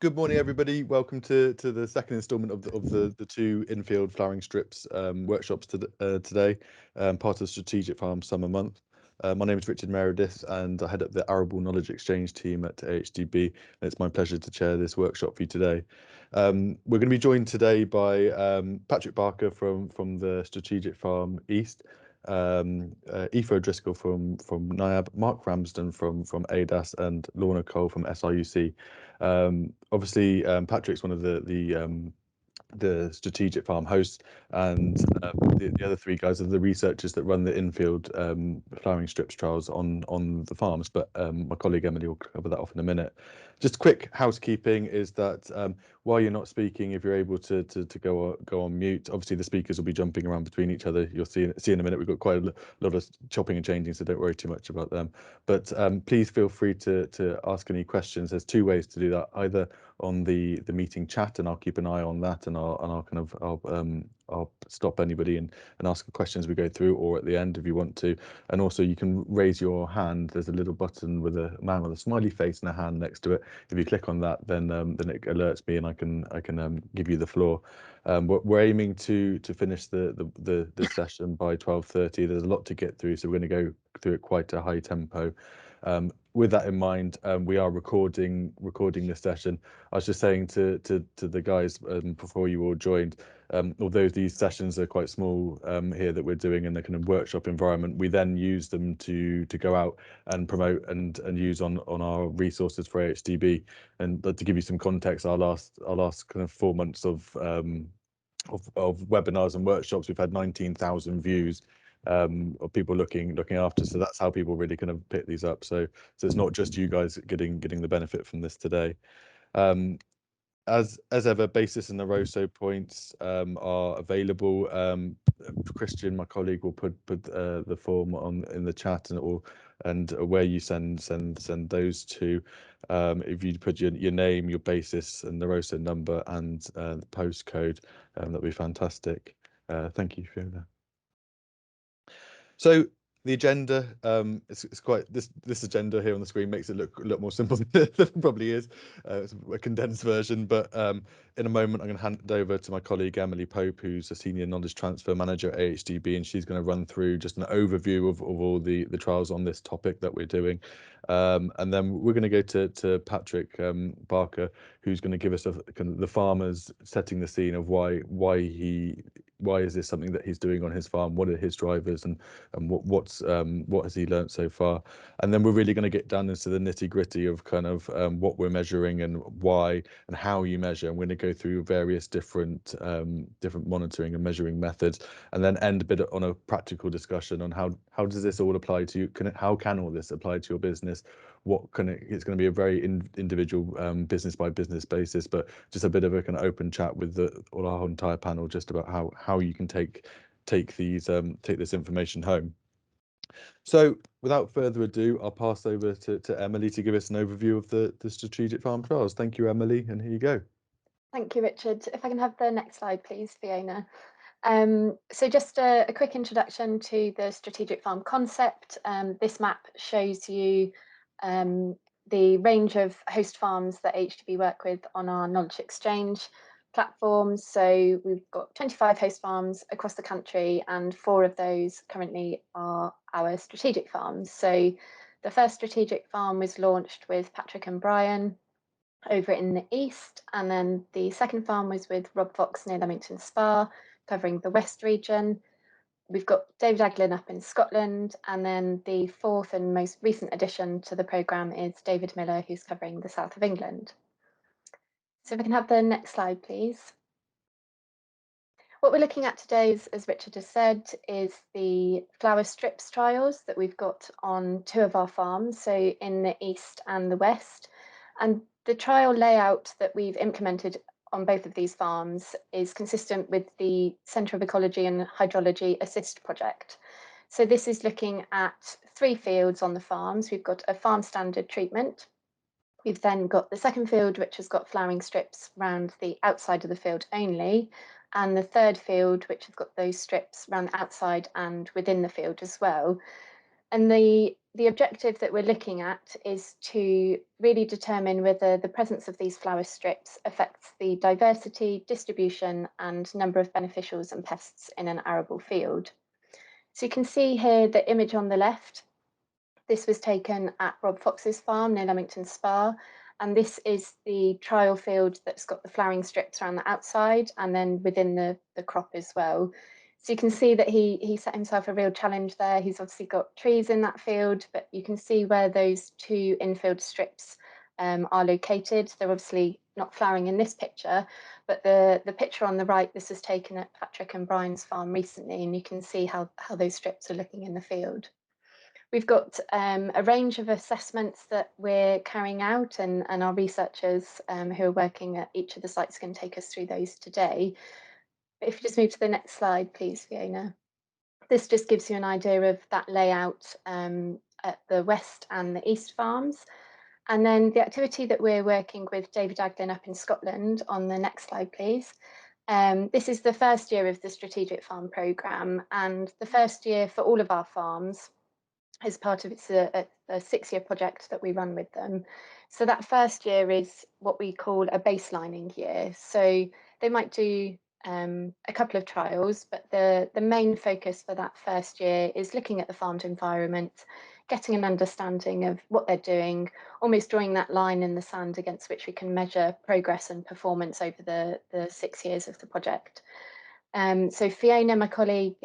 Good morning, everybody. Welcome to the second instalment of the two infield flowering strips workshops today, part of the Strategic Farm Summer Month. My name is Richard Meredith, and I head up the Arable Knowledge Exchange team at AHDB, and it's my pleasure to chair this workshop for you today. We're going to be joined today by Patrick Barker from the Strategic Farm East, Aoife O'Driscoll from NIAB, Mark Ramsden from ADAS, and Lorna Cole from SRUC. Obviously, Patrick's one of the strategic farm hosts, and the other three guys are the researchers that run the infield flowering strips trials on the farms. But my colleague Emily will cover that off in a minute. Just quick housekeeping is that while you're not speaking, if you're able to go on mute, obviously the speakers will be jumping around between each other. You'll see in a minute. We've got quite a lot of chopping and changing, so don't worry too much about them. But please feel free to ask any questions. There's two ways to do that: either on the meeting chat, and I'll keep an eye on that, and I'll stop anybody and ask a question as we go through, or at the end if you want to. And also you can raise your hand. There's a little button with a man with a smiley face and a hand next to it. If you click on that, then it alerts me, and I can give you the floor. We're aiming to finish the session by 12:30. There's a lot to get through, so we're going to go through it quite a high tempo. With that in mind, we are recording this session. I was just saying to the guys before you all joined, although these sessions are quite small here that we're doing in the kind of workshop environment, we then use them to go out and promote and use on our resources for AHDB. And to give you some context, our last kind of 4 months of webinars and workshops, we've had 19,000 views of people looking after. So that's how people really kind of pick these up. So it's not just you guys getting the benefit from this today. As ever, basis and the ROSO points are available. Christian, my colleague, will put the form in the chat, and where you send those to. If you put your name, your basis, and the ROSO number, and the postcode, that'd be fantastic. Thank you, Fiona. So the agenda, it's quite this agenda here on the screen makes it look a lot more simple than it probably is. It's a condensed version, but in a moment I'm going to hand it over to my colleague Emily Pope, who's a senior knowledge transfer manager at AHDB, and she's going to run through just an overview of all the trials on this topic that we're doing. And then we're going to go to Patrick Barker, who's going to give us kind of the farmers setting the scene of why is this something that he's doing on his farm, what are his drivers, and what has he learned so far. And then we're really going to get down into the nitty-gritty of kind of what we're measuring and why and how you measure. And we're going to go through various different monitoring and measuring methods, and then end a bit on a practical discussion on how does this all apply to you, how can all this apply to your business. It's going to be a very individual business by business basis, but just a bit of a kind of open chat with our entire panel, just about how you can take this information home. So without further ado, I'll pass over to Emily to give us an overview of the strategic farm trials. Thank you, Emily, and here you go. Thank you, Richard. If I can have the next slide, please, Fiona. So just a quick introduction to the strategic farm concept. This map shows you the range of host farms that AHDB work with on our knowledge exchange platforms. So we've got 25 host farms across the country, and 4 of those currently are our strategic farms. So the first strategic farm was launched with Patrick and Brian over in the east, and then the second farm was with Rob Fox near Leamington Spa, covering the west region. We've got David Aglin up in Scotland, and then the 4th and most recent addition to the programme is David Miller, who's covering the south of England. So if I can have the next slide, please. What we're looking at today, as Richard has said, is the flower strips trials that we've got on 2 of our farms, so in the east and the west. And the trial layout that we've implemented on both of these farms is consistent with the Centre of Ecology and Hydrology Assist project. So this is looking at 3 fields on the farms. We've got a farm standard treatment. We've then got the second field, which has got flowering strips around the outside of the field only, and the third field, which has got those strips around the outside and within the field as well. And the the objective that we're looking at is to really determine whether the presence of these flower strips affects the diversity, distribution, and number of beneficials and pests in an arable field. So you can see here the image on the left. This was taken at Rob Fox's farm near Leamington Spa, and this is the trial field that's got the flowering strips around the outside and then within the crop as well. So you can see that he set himself a real challenge there. He's obviously got trees in that field, but you can see where those two infield strips are located. They're obviously not flowering in this picture, but the picture on the right, this was taken at Patrick and Brian's farm recently, and you can see how those strips are looking in the field. We've got a range of assessments that we're carrying out, and our researchers who are working at each of the sites can take us through those today. But if you just move to the next slide, please, Fiona. This just gives you an idea of that layout at the west and the east farms. And then the activity that we're working with David Aglin up in Scotland on the next slide, please. This is the first year of the Strategic Farm Programme, and the first year for all of our farms as part of it's a 6-year project that we run with them. So that first year is what we call a baselining year. So they might do a couple of trials, but the main focus for that first year is looking at the farmed environment, getting an understanding of what they're doing, almost drawing that line in the sand against which we can measure progress and performance over the 6 years of the project. So Fiona, my colleague,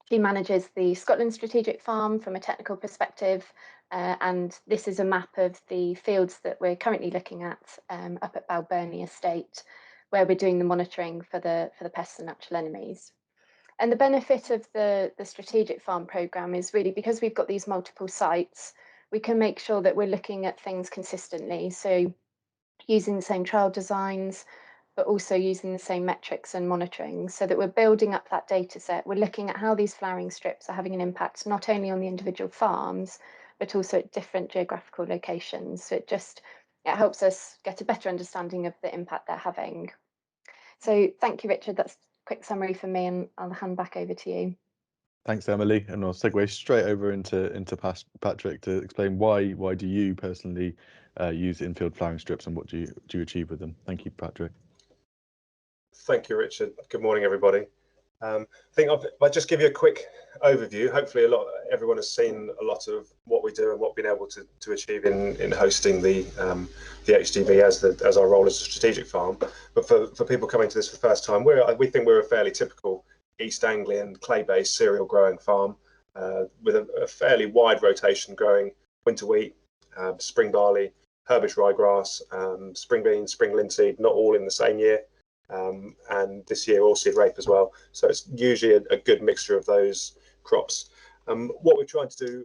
she manages the Scotland Strategic Farm from a technical perspective, and this is a map of the fields that we're currently looking at up at Balburney Estate, where we're doing the monitoring for the pests and natural enemies. And the benefit of the Strategic Farm Programme is really because we've got these multiple sites, we can make sure that we're looking at things consistently. So using the same trial designs, but also using the same metrics and monitoring so that we're building up that data set. We're looking at how these flowering strips are having an impact, not only on the individual farms, but also at different geographical locations. So it helps us get a better understanding of the impact they're having. So thank you, Richard. That's a quick summary for me, and I'll hand back over to you. Thanks, Emily, and I'll segue straight over into Patrick to explain why do you personally use infield flowering strips and what do you achieve with them? Thank you, Patrick. Thank you, Richard. Good morning, everybody. I think I'll just give you a quick overview. Hopefully, everyone has seen a lot of what we do and what we've been able to achieve in hosting the AHDB as our role as a strategic farm. But for people coming to this for the first time, we think we're a fairly typical East Anglian clay-based cereal growing farm with a fairly wide rotation growing winter wheat, spring barley, Herbage ryegrass, spring beans, spring linseed, not all in the same year. And this year oilseed rape as well. So it's usually a good mixture of those crops. What we're trying to do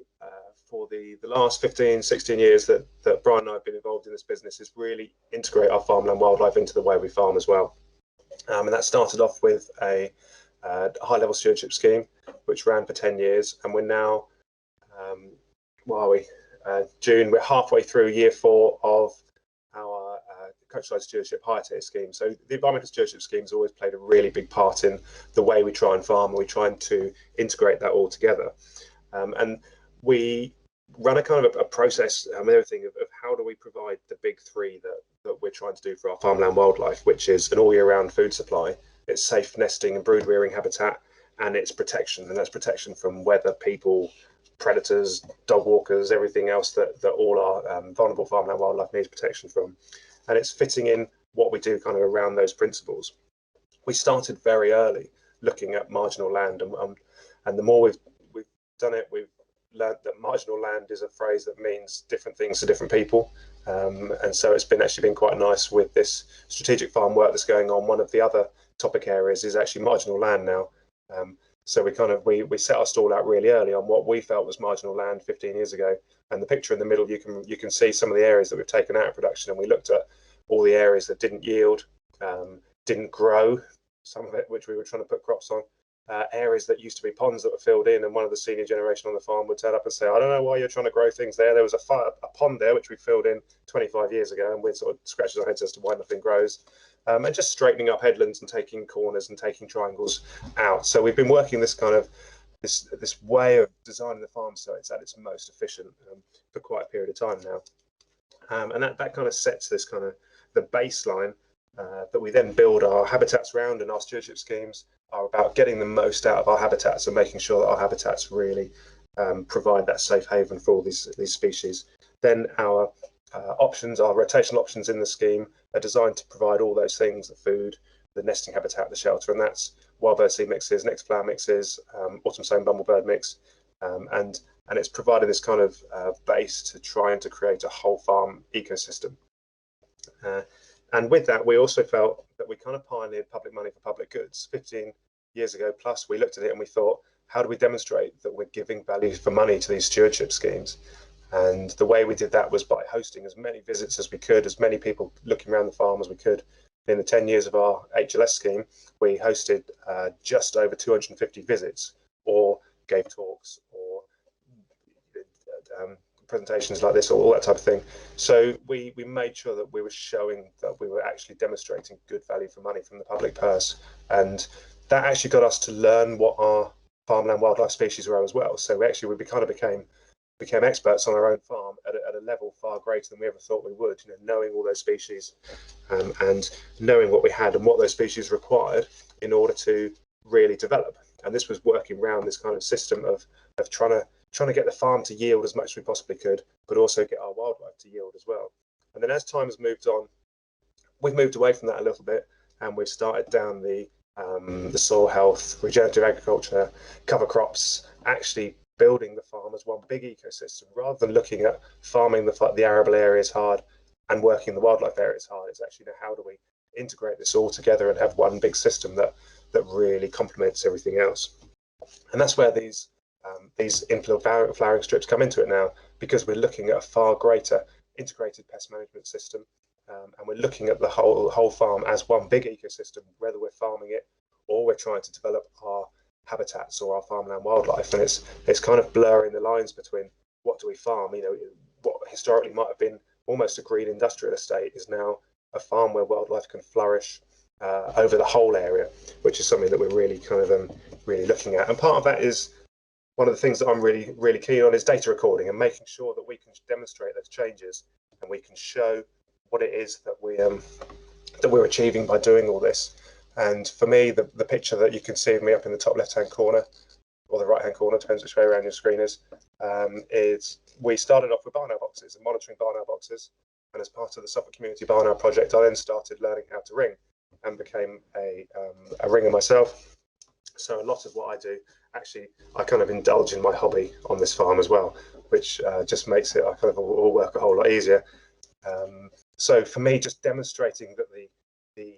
for the last 15, 16 years that Brian and I have been involved in this business is really integrate our farmland wildlife into the way we farm as well. And that started off with a high-level stewardship scheme, which ran for 10 years. And we're now, June, we're halfway through year 4 of our countryside stewardship higher tier scheme. So the environmental stewardship scheme has always played a really big part in the way we try and farm, and we're trying to integrate that all together. And we run a kind of a process and everything of how do we provide the big 3 that we're trying to do for our farmland wildlife, which is an all year round food supply, it's safe nesting and brood rearing habitat, and it's protection. And that's protection from weather, people, predators, dog walkers, everything else that all our vulnerable farmland wildlife needs protection from. And it's fitting in what we do kind of around those principles. We started very early looking at marginal land, and the more we've done it, we've learned that marginal land is a phrase that means different things to different people. And so it's actually been quite nice with this strategic farm work that's going on. One of the other topic areas is actually marginal land now. So we set our stall out really early on what we felt was marginal land 15 years ago. And the picture in the middle, you can see some of the areas that we've taken out of production, and we looked at all the areas that didn't yield, didn't grow, some of it which we were trying to put crops on, areas that used to be ponds that were filled in, and one of the senior generation on the farm would turn up and say, I don't know why you're trying to grow things there. There was a pond there which we filled in 25 years ago, and we're sort of scratching our heads as to why nothing grows. And just straightening up headlands and taking corners and taking triangles out. So we've been working this kind of this way of designing the farm so it's at its most efficient for quite a period of time now. And that kind of sets this kind of the baseline that we then build our habitats around, and our stewardship schemes are about getting the most out of our habitats and making sure that our habitats really provide that safe haven for all these species. Then our options, our rotational options in the scheme, are designed to provide all those things: the food, the nesting habitat, the shelter, and that's wild bird seed mixes, next flower mixes, autumn sown bumblebird mix, and it's providing this kind of base to try and to create a whole farm ecosystem. And with that, we also felt that we kind of pioneered public money for public goods. 15 years ago plus, we looked at it and we thought, how do we demonstrate that we're giving value for money to these stewardship schemes? And the way we did that was by hosting as many visits as we could, as many people looking around the farm as we could. In the 10 years of our HLS scheme, we hosted just over 250 visits, or gave talks, or presentations like this, or all that type of thing. So we made sure that we were showing that we were actually demonstrating good value for money from the public purse. And that actually got us to learn what our farmland wildlife species were as well. So we kind of became experts on our own farm at a level far greater than we ever thought we would, knowing all those species and knowing what we had and what those species required in order to really develop. And this was working around this kind of system of trying to get the farm to yield as much as we possibly could, but also get our wildlife to yield as well. And then as time has moved on, we've moved away from that a little bit, and we've started down the soil health, regenerative agriculture, cover crops, actually building the farm as one big ecosystem, rather than looking at farming the arable areas hard and working the wildlife areas hard. It's actually, how do we integrate this all together and have one big system that really complements everything else? And that's where these infield flowering strips come into it now, because we're looking at a far greater integrated pest management system, and we're looking at the whole farm as one big ecosystem, whether we're farming it or we're trying to develop our habitats or our farmland wildlife. And it's kind of blurring the lines between what do we farm. What historically might have been almost a green industrial estate is now a farm where wildlife can flourish over the whole area, which is something that we're really kind of really looking at. And part of that is one of the things that I'm really, really keen on is data recording and making sure that we can demonstrate those changes and we can show what it is that we're achieving by doing all this. And for me, the picture that you can see of me up in the top left-hand corner, or the right-hand corner, depends which way around your screen is we started off with barn owl boxes and monitoring barn owl boxes. And as part of the Suffolk Community Barn Owl Project, I then started learning how to ring and became a ringer myself. So a lot of what I do, actually, I kind of indulge in my hobby on this farm as well, which just makes it, I kind of all work a whole lot easier. So for me, just demonstrating that the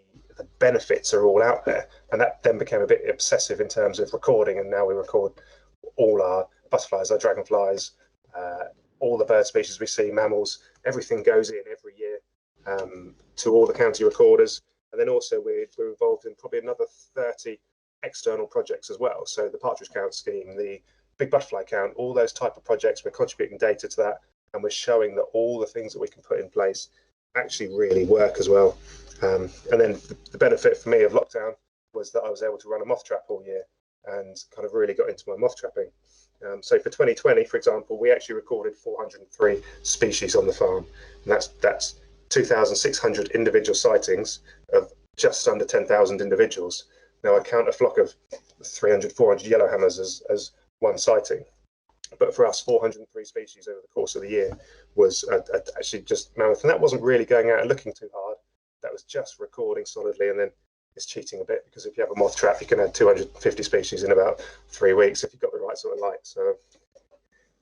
benefits are all out there, and that then became a bit obsessive in terms of recording. And now we record all our butterflies, our dragonflies, all the bird species we see, mammals, everything goes in every year to all the county recorders. And then also we're involved in probably another 30 external projects as well. So the partridge count scheme, the big butterfly count, all those type of projects, we're contributing data to that, and we're showing that all the things that we can put in place actually really work as well. And then the benefit for me of lockdown was that I was able to run a moth trap all year and kind of really got into my moth trapping. So for 2020, for example, we actually recorded 403 species on the farm, and that's 2,600 individual sightings of just under 10,000 individuals. Now I count a flock of 300, 400 yellowhammers as one sighting, but for us, 403 species over the course of the year was actually just mammoth. And that wasn't really going out and looking too hard. That was just recording solidly, and then it's cheating a bit, because if you have a moth trap, you can add 250 species in about 3 weeks if you've got the right sort of light. So,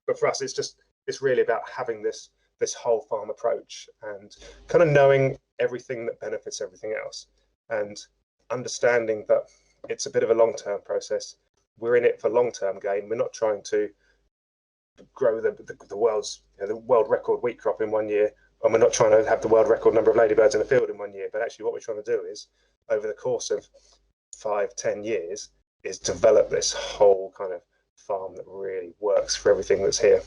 but for us, it's really about having this whole farm approach and kind of knowing everything that benefits everything else, and understanding that it's a bit of a long-term process. We're in it for long-term gain. We're not trying to grow the world's the world record wheat crop in 1 year, and we're not trying to have the world record number of ladybirds in the field in 1 year. But actually what we're trying to do is, over the course of 5-10 years, is develop this whole kind of farm that really works for everything that's here.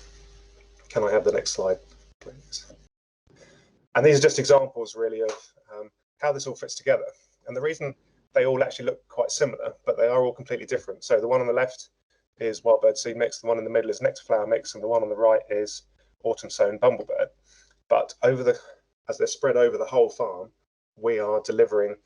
Can I have the next slide, please? And these are just examples really of how this all fits together. And the reason they all actually look quite similar, but they are all completely different. So the one on the left is wild bird seed mix, the one in the middle is nectar flower mix, and the one on the right is autumn sown bumblebird. But as they're spread over the whole farm, we are delivering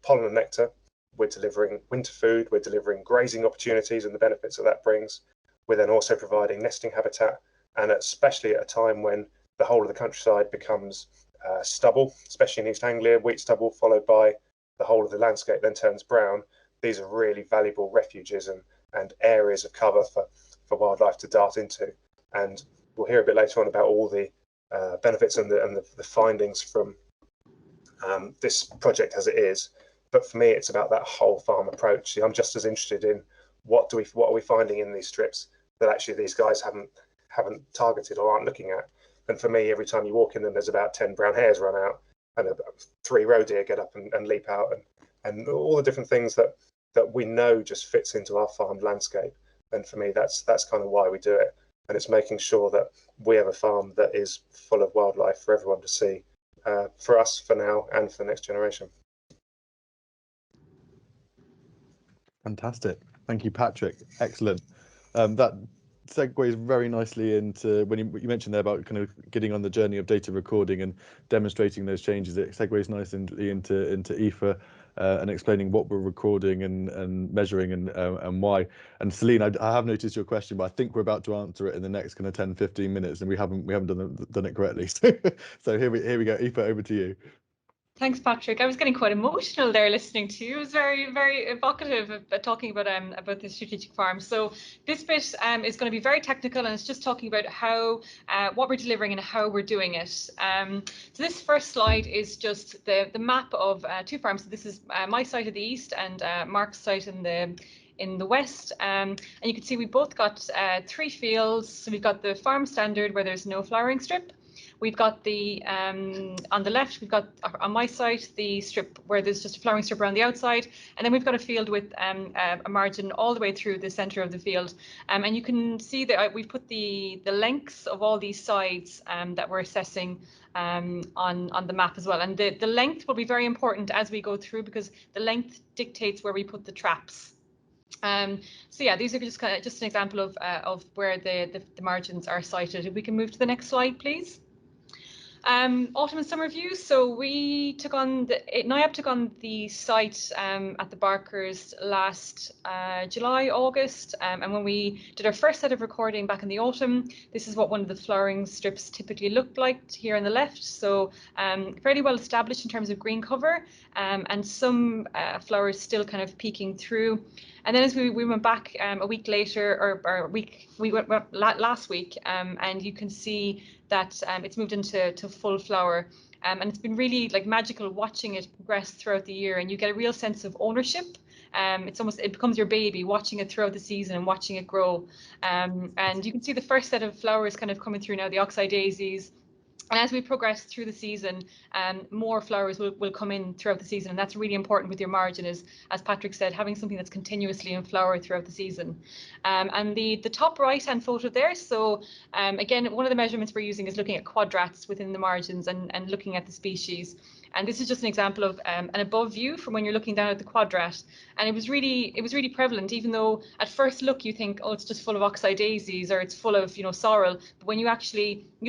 pollen and nectar, we're delivering winter food, we're delivering grazing opportunities and the benefits that brings. We're then also providing nesting habitat, and especially at a time when the whole of the countryside becomes stubble, especially in East Anglia, wheat stubble, followed by the whole of the landscape then turns brown. These are really valuable refuges and areas of cover for wildlife to dart into. And we'll hear a bit later on about all the benefits and the findings from this project as it is. But for me, it's about that whole farm approach. I'm just as interested in what are we finding in these strips that actually these guys haven't targeted or aren't looking at. And for me, every time you walk in them, there's about 10 brown hares run out, and 3 roe deer get up and leap out, and all the different things that we know just fits into our farmed landscape. And for me, that's kind of why we do it. And it's making sure that we have a farm that is full of wildlife for everyone to see, for us, for now, and for the next generation. Fantastic. Thank you, Patrick. Excellent. That segues very nicely into when you mentioned there about kind of getting on the journey of data recording and demonstrating those changes. It segues nicely into Aoife and explaining what we're recording and measuring and why. And Celine, I have noticed your question, but I think we're about to answer it in the next kind of 10-15 minutes, and we haven't done it correctly. So here we go. Aoife, over to you. Thanks, Patrick. I was getting quite emotional there listening to you. It was very, very evocative talking about the strategic farm. So this bit is going to be very technical, and it's just talking about how what we're delivering and how we're doing it. So this first slide is just the map of 2 farms. So this is my site of the east and Mark's site in the west, and you can see we both got 3 fields. So we've got the farm standard where there's no flowering strip. We've got the, on the left, we've got on my site, the strip where there's just a flowering strip around the outside. And then we've got a field with a margin all the way through the center of the field. And you can see that we've put the lengths of all these sides that we're assessing on the map as well. And the length will be very important as we go through, because the length dictates where we put the traps. So yeah, these are just kind of just an example of where the margins are sited. If we can move to the next slide, please. Autumn and summer views. So we took on NIAB took on the site at the Barkers last July, August, and when we did our first set of recording back in the autumn, this is what one of the flowering strips typically looked like here on the left. So fairly well established in terms of green cover, and some flowers still kind of peeking through. And then as we went back a week later, we went last week, and you can see that it's moved into full flower, and it's been really like magical watching it progress throughout the year, and you get a real sense of ownership. It becomes your baby, watching it throughout the season and watching it grow. And you can see the first set of flowers kind of coming through now, the oxeye daisies. And as we progress through the season, more flowers will come in throughout the season, and that's really important with your margin, is, as Patrick said, having something that's continuously in flower throughout the season. And the top right-hand photo there, so again, one of the measurements we're using is looking at quadrats within the margins and looking at the species. And this is just an example of an above view from when you're looking down at the quadrat. And it was really prevalent, even though at first look you think, oh, it's just full of oxeye daisies or it's full of, sorrel. But when you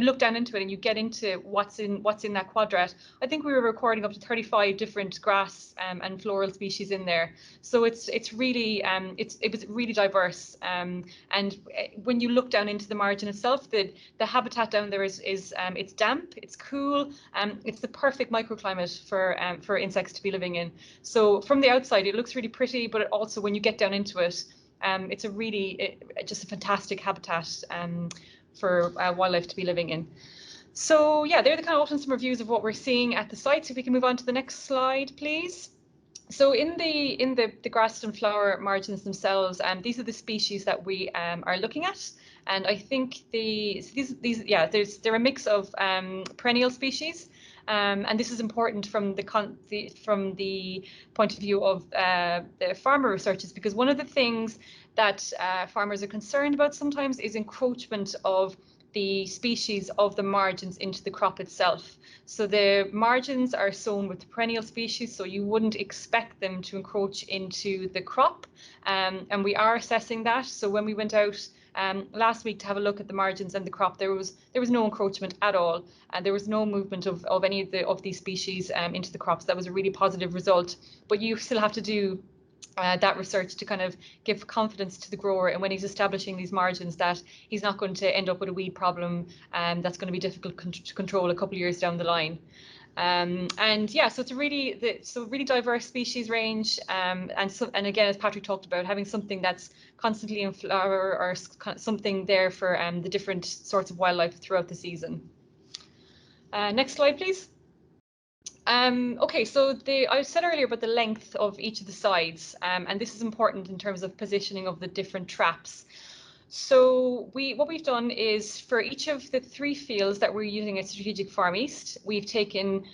look down into it and you get into what's in that quadrat, I think we were recording up to 35 different grass and floral species in there. So it was really diverse. And when you look down into the margin itself, the habitat down there is it's damp, it's cool, it's the perfect microclimate for insects to be living in. So from the outside, it looks really pretty, but also when you get down into it, it's just a fantastic habitat for wildlife to be living in. So yeah, they're the kind of autumn summer views of what we're seeing at the site. So if we can move on to the next slide, please. So in the grass and flower margins themselves, these are the species that we are looking at. And I think they're a mix of perennial species. And this is important from the point of view of the farmer researchers, because one of the things that farmers are concerned about sometimes is encroachment of the species of the margins into the crop itself. So the margins are sown with perennial species, so you wouldn't expect them to encroach into the crop, and we are assessing that. So when we went out last week to have a look at the margins and the crop, there was no encroachment at all, and there was no movement of any of these species into the crops. That was a really positive result, but you still have to do that research to kind of give confidence to the grower, and when he's establishing these margins, that he's not going to end up with a weed problem that's going to be difficult to control a couple of years down the line. And yeah, so it's a really diverse species range, and again, as Patrick talked about, having something that's constantly in flower, or something there for the different sorts of wildlife throughout the season. Next slide, please. Okay, so I said earlier about the length of each of the sides, and this is important in terms of positioning of the different traps. So what we've done is, for each of the 3 fields that we're using at Strategic Farm East, we've taken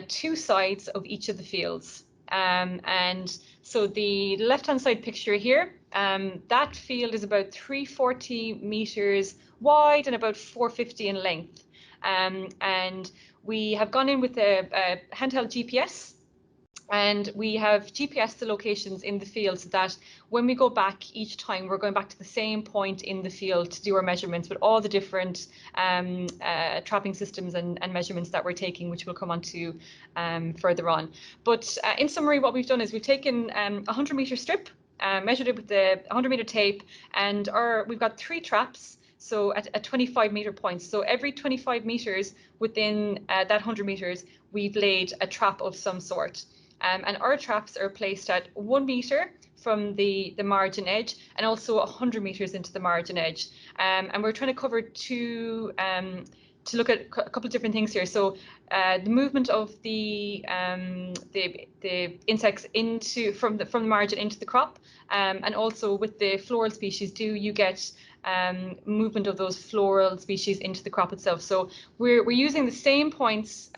2 sides of each of the fields. And so the left-hand side picture here, that field is about 340 meters wide and about 450 in length. And we have gone in with a handheld GPS, and we have GPS the locations in the field, so that when we go back each time, we're going back to the same point in the field to do our measurements with all the different trapping systems and measurements that we're taking, which we'll come on to further on. But in summary, what we've done is we've taken a 100-meter strip, measured it with the 100-meter tape, and we've got 3 traps. So at 25-meter points. So every 25 meters within that 100 meters, we've laid a trap of some sort. And our traps are placed at 1 meter from the margin edge, and also 100 meters into the margin edge. And we're trying to cover to look at a couple of different things here. So the movement of the insects from the margin into the crop, and also with the floral species, do you get movement of those floral species into the crop itself? So we're using the same points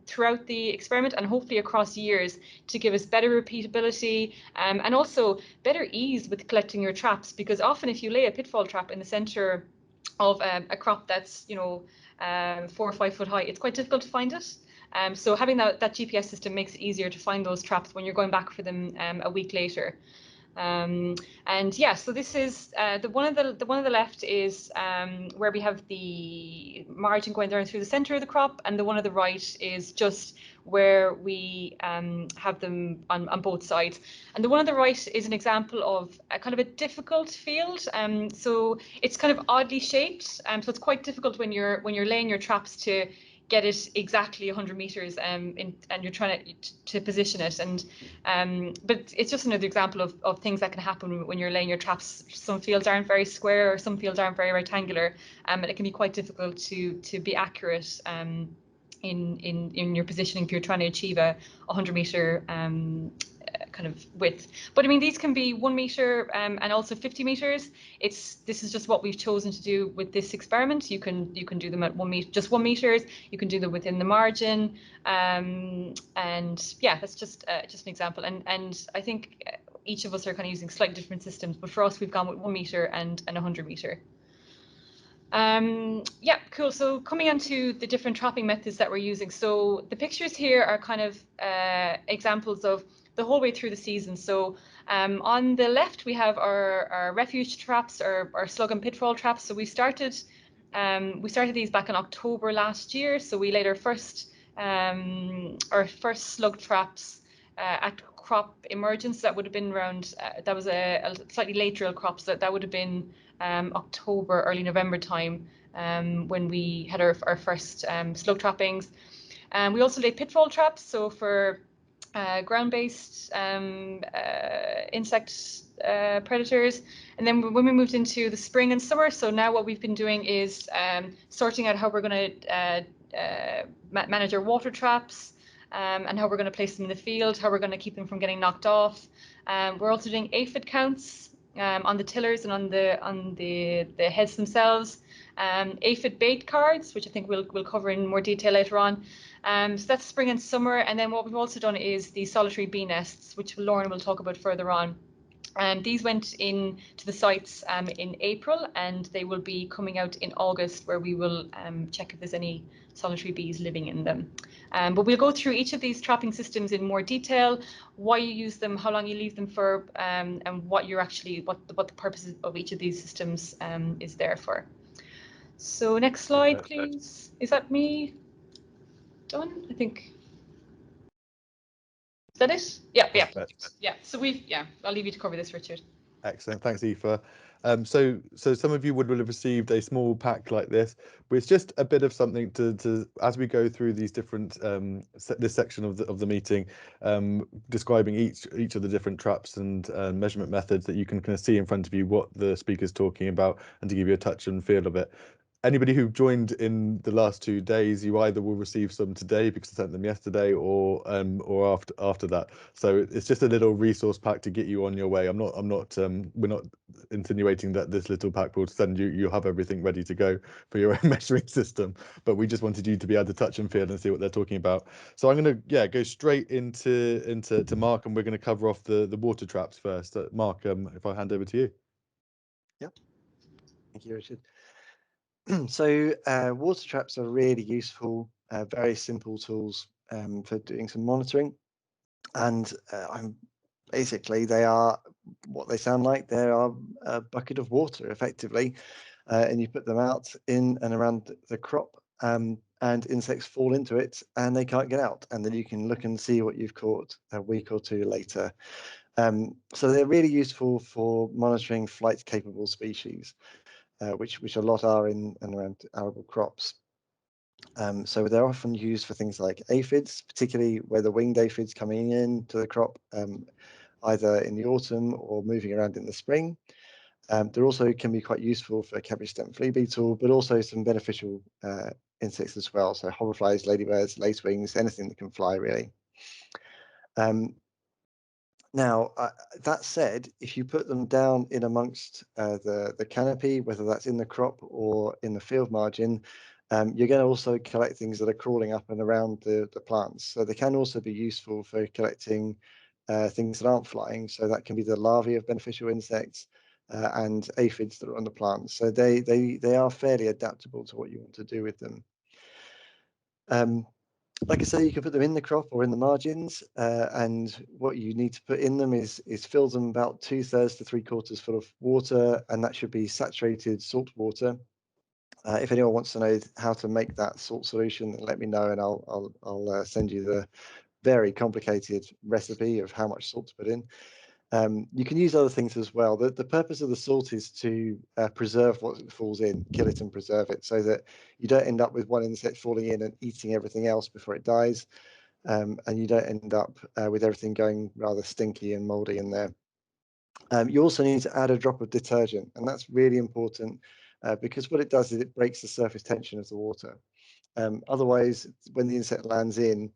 throughout the experiment, and hopefully across years, to give us better repeatability, and also better ease with collecting your traps, because often if you lay a pitfall trap in the center of a crop that's 4 or 5 foot high, it's quite difficult to find it. So having that GPS system makes it easier to find those traps when you're going back for them a week later. And yeah, so this is the one on the left is where we have the margin going down through the center of the crop, and the one on the right is just where we have them on both sides. And the one on the right is an example of a kind of a difficult field. So it's kind of oddly shaped. So it's quite difficult when you're laying your traps to get it exactly 100 meters and you're trying to position it, but it's just another example of things that can happen when you're laying your traps. Some fields aren't very square, or some fields aren't very rectangular, and it can be quite difficult to be accurate in your positioning if you're trying to achieve a 100 meter kind of width. But I mean, these can be 1 meter and also 50 meters. This is just what we've chosen to do with this experiment. You can do them at 1 meter, just 1 meters. You can do them within the margin, and yeah, that's just an example. And I think each of us are kind of using slightly different systems, but for us, we've gone with 1 meter and 100 meter. Yeah, cool. So coming on to the different trapping methods that we're using. So the pictures here are kind of examples of the whole way through the season. So on the left, we have our refuge traps, our slug and pitfall traps. So we started these back in October last year. So we laid our first slug traps at crop emergence. That would have been around, that was a slightly late drill crop, so that would have been October, early November time, when we had our first slug trappings. We also laid pitfall traps, so for ground-based insect predators. And then when we moved into the spring and summer, so now what we've been doing is sorting out how we're going to manage our water traps, and how we're going to place them in the field, how we're going to keep them from getting knocked off. We're also doing aphid counts on the tillers and on the heads themselves. Aphid bait cards, which I think we'll cover in more detail later on. So that's spring and summer. And then what we've also done is the solitary bee nests, which Lorna will talk about further on. These went in to the sites in April, and they will be coming out in August, where we will check if there's any solitary bees living in them. But we'll go through each of these trapping systems in more detail, why you use them, how long you leave them for, and what the purpose of each of these systems is there for. So next slide, please. Is that me done? I think. Is that it? Yeah. So I'll leave you to cover this, Richard. Excellent, thanks, Aoife. So some of you would have received a small pack like this, but it's just a bit of something to as we go through these different this section of the meeting, describing each of the different traps and measurement methods, that you can kind of see in front of you what the speaker's talking about, and to give you a touch and feel of it. Anybody who joined in the last 2 days, you either will receive some today because I sent them yesterday, or after that. So it's just a little resource pack to get you on your way. We're not insinuating that this little pack will send you'll have everything ready to go for your own measuring system, but we just wanted you to be able to touch and feel and see what they're talking about. So I'm going to go straight into Mark, and we're going to cover off the water traps first. Mark, if I hand over to you. Yep. Thank you, Richard. So water traps are really useful, very simple tools for doing some monitoring, and basically they are what they sound like. They are a bucket of water, effectively, and you put them out in and around the crop, and insects fall into it and they can't get out, and then you can look and see what you've caught a week or two later. So they're really useful for monitoring flight-capable species. Which a lot are in and around arable crops. So they're often used for things like aphids, particularly where the winged aphids coming in to the crop, either in the autumn or moving around in the spring. They also can be quite useful for cabbage stem flea beetle, but also some beneficial insects as well. So hoverflies, ladybirds, lacewings, anything that can fly, really. Now, that said, if you put them down in amongst the canopy, whether that's in the crop or in the field margin, you're going to also collect things that are crawling up and around the plants. So they can also be useful for collecting things that aren't flying. So that can be the larvae of beneficial insects and aphids that are on the plants. So they are fairly adaptable to what you want to do with them. Like I say, you can put them in the crop or in the margins, and what you need to put in them is fill them about 2/3 to 3/4 full of water, and that should be saturated salt water. If anyone wants to know how to make that salt solution, then let me know, and I'll send you the very complicated recipe of how much salt to put in. You can use other things as well. The purpose of the salt is to preserve what falls in, kill it and preserve it, so that you don't end up with one insect falling in and eating everything else before it dies, and you don't end up with everything going rather stinky and moldy in there. You also need to add a drop of detergent, and that's really important because what it does is it breaks the surface tension of the water. Otherwise, when the insect lands in,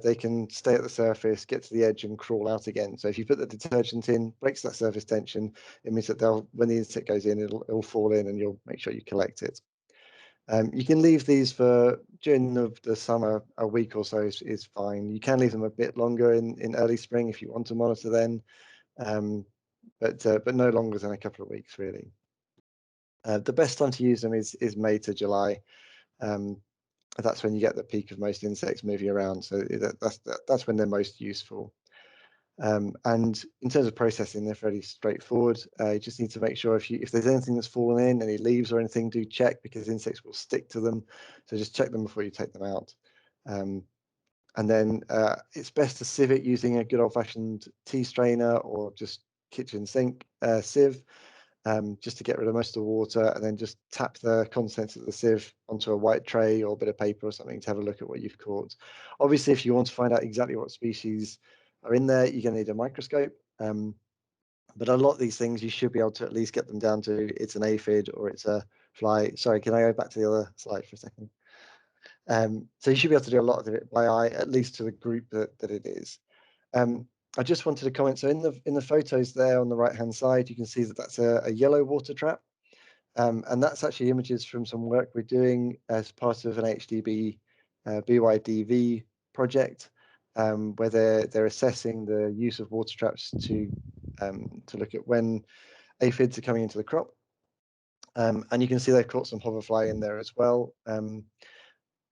they can stay at the surface, get to the edge and crawl out again. So if you put the detergent in, breaks that surface tension, it means that when the insect goes in, it'll fall in, and you'll make sure you collect it. You can leave these for during the summer, a week or so is fine. You can leave them a bit longer in early spring if you want to monitor then, but no longer than a couple of weeks, really. The best time to use them is May to July. That's when you get the peak of most insects moving around, so that's when they're most useful. And in terms of processing, they're fairly straightforward. You just need to make sure if there's anything that's fallen in, any leaves or anything, do check, because insects will stick to them. So just check them before you take them out. And then it's best to sieve it using a good old-fashioned tea strainer or just kitchen sink sieve. Just to get rid of most of the water, and then just tap the contents of the sieve onto a white tray or a bit of paper or something to have a look at what you've caught. Obviously, if you want to find out exactly what species are in there, you're going to need a microscope. But a lot of these things, you should be able to at least get them down to it's an aphid or it's a fly. Sorry, can I go back to the other slide for a second? So you should be able to do a lot of it by eye, at least to the group that it is. I just wanted to comment. So in the photos there on the right hand side, you can see that that's a yellow water trap, and that's actually images from some work we're doing as part of an AHDB BYDV project, where they're assessing the use of water traps to to look at when aphids are coming into the crop. And you can see they've caught some hoverfly in there as well.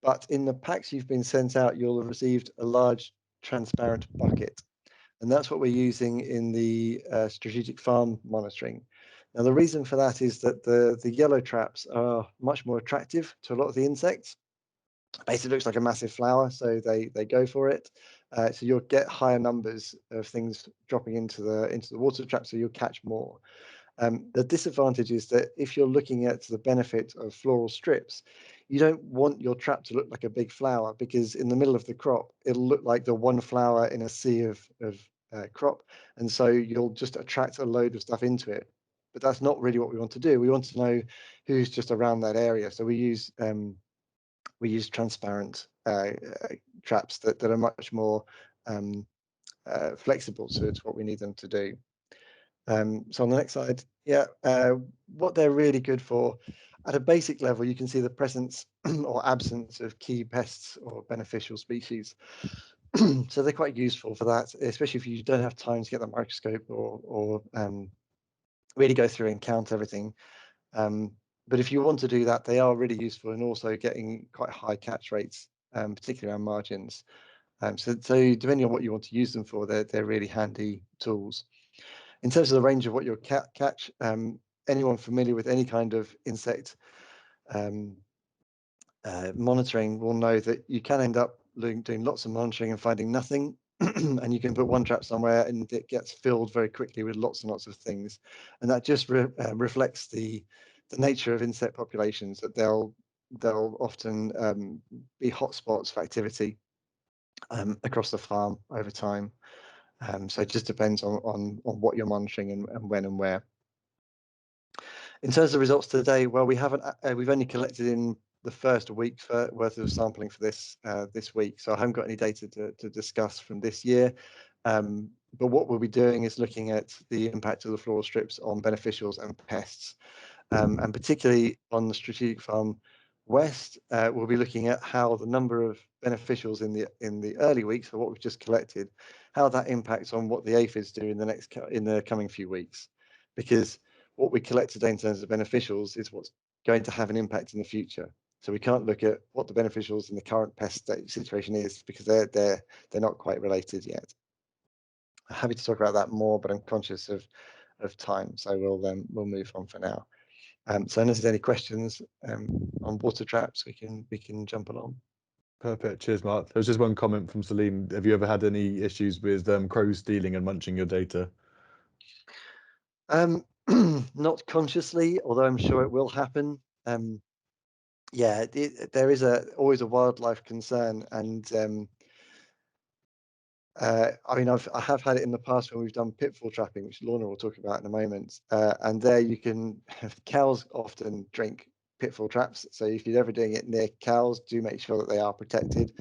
But in the packs you've been sent out, you'll have received a large transparent bucket. And that's what we're using in the strategic farm monitoring. Now, the reason for that is that the yellow traps are much more attractive to a lot of the insects. Basically, it looks like a massive flower, so they go for it. So you'll get higher numbers of things dropping into the water trap, so you'll catch more. The disadvantage is that if you're looking at the benefit of floral strips, you don't want your trap to look like a big flower, because in the middle of the crop, it'll look like the one flower in a sea of crop. And so you'll just attract a load of stuff into it. But that's not really what we want to do. We want to know who's just around that area. So we use transparent traps that are much more flexible to what we need them to do. So on the next slide, what they're really good for, at a basic level, you can see the presence or absence of key pests or beneficial species. So they're quite useful for that, especially if you don't have time to get the microscope or really go through and count everything. But if you want to do that, they are really useful in also getting quite high catch rates, particularly around margins. So depending on what you want to use them for, they're really handy tools. In terms of the range of what you'll catch, anyone familiar with any kind of insect monitoring will know that you can end up doing lots of monitoring and finding nothing. And you can put one trap somewhere and it gets filled very quickly with lots and lots of things. And that just reflects the nature of insect populations, that they'll often be hotspots for activity across the farm over time. So it just depends on what you're monitoring and when and where. In terms of results today, well, we've only collected in the first week worth of sampling for this week, so I haven't got any data to discuss from this year. But what we'll be doing is looking at the impact of the floral strips on beneficials and pests, and particularly on the strategic farm west. We'll be looking at how the number of beneficials in the early weeks, so what we've just collected, how that impacts on what the aphids do in the coming few weeks, because what we collect today in terms of beneficials is what's going to have an impact in the future. So we can't look at what the beneficials in the current pest situation is, because they're not quite related yet. I'm happy to talk about that more, but I'm conscious of time, so we'll move on for now. So unless there's any questions on water traps, we can jump along. Perfect. Cheers, Mark. There was just one comment from Salim. Have you ever had any issues with crows stealing and munching your data? Not consciously, although I'm sure it will happen. Yeah, there is always a wildlife concern, and I mean, I have had it in the past when we've done pitfall trapping, which Lorna will talk about in a moment. And there you can cows often drink pitfall traps. So if you're ever doing it near cows, do make sure that they are protected.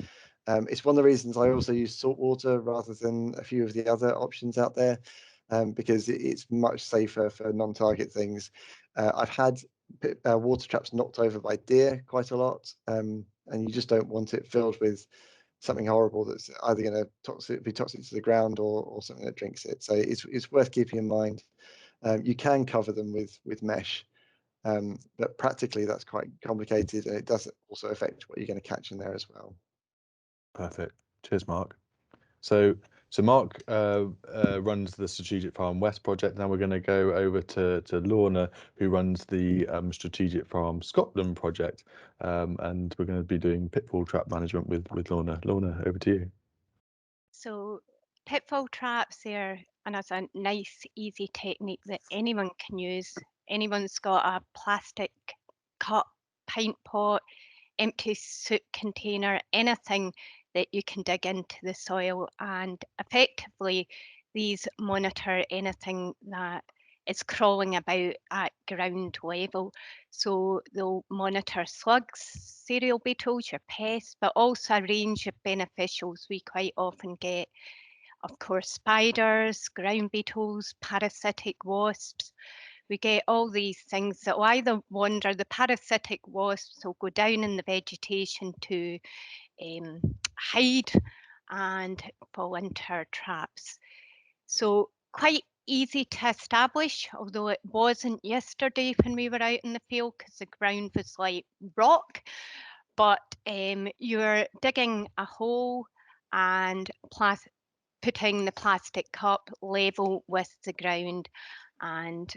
It's one of the reasons I also use salt water rather than a few of the other options out there, because it's much safer for non-target things. I've had water traps knocked over by deer quite a lot, and you just don't want it filled with something horrible that's either going to be toxic to the ground or something that drinks it. So it's worth keeping in mind. You can cover them with mesh, but practically that's quite complicated, and it does also affect what you're going to catch in there as well. Perfect. Cheers, Mark. So Mark runs the Strategic Farm West project. Now we're going to go over to Lorna, who runs the Strategic Farm Scotland project, and we're going to be doing pitfall trap management with Lorna. Lorna, over to you. So pitfall traps are another nice, easy technique that anyone can use. Anyone's got a plastic cup, pint pot, empty soup container, anything that you can dig into the soil, and effectively these monitor anything that is crawling about at ground level. So they'll monitor slugs, cereal beetles, your pests, but also a range of beneficials. We quite often get, of course, spiders, ground beetles, parasitic wasps. We get all these things that will either wander. The parasitic wasps will go down in the vegetation to hide and fall into our traps. So quite easy to establish, although it wasn't yesterday when we were out in the field because the ground was like rock. But you're digging a hole and putting the plastic cup level with the ground. And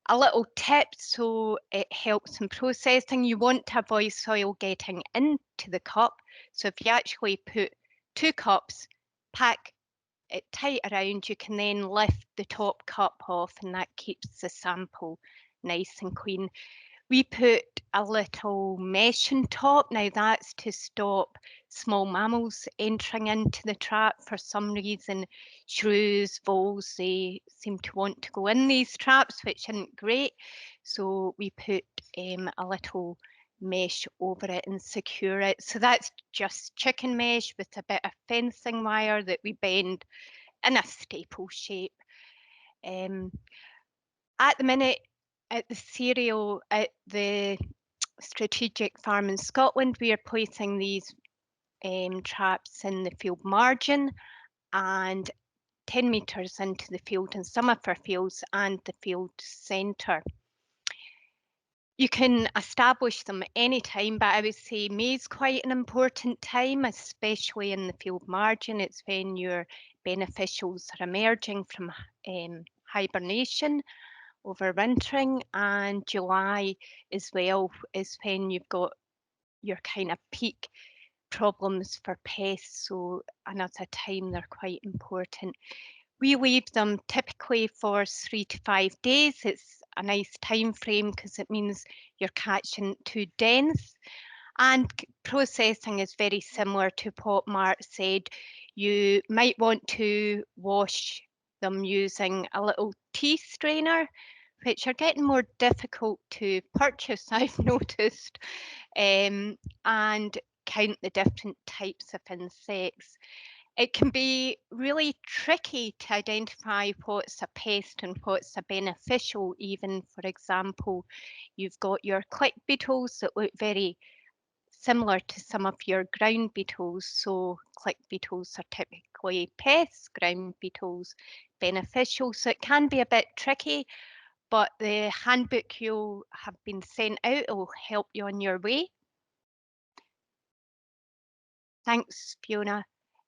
a little tip, so it helps in processing. You want to avoid soil getting into the cup. So if you actually put 2 cups, pack it tight around, you can then lift the top cup off, and that keeps the sample nice and clean. We put a little mesh on top. Now that's to stop small mammals entering into the trap. For some reason, shrews, voles, they seem to want to go in these traps, which isn't great. So we put a little mesh over it and secure it. So that's just chicken mesh with a bit of fencing wire that we bend in a staple shape. At the minute, at the strategic farm in Scotland, we are placing these traps in the field margin and 10 metres into the field in some of our fields and the field centre. You can establish them anytime, but I would say May is quite an important time, especially in the field margin. It's when your beneficials are emerging from hibernation, overwintering, and July as well is when you've got your kind of peak problems for pests. So another time they're quite important. We leave them typically for 3 to 5 days. It's a nice time frame because it means you're catching too dense. And processing is very similar to what Mark said. You might want to wash them using a little tea strainer, which are getting more difficult to purchase, I've noticed, and count the different types of insects. It can be really tricky to identify what's a pest and what's a beneficial. Even, for example, you've got your click beetles that look very similar to some of your ground beetles. So click beetles are typically pests, ground beetles beneficial. So it can be a bit tricky, but the handbook you'll have been sent out will help you on your way. Thanks, Fiona.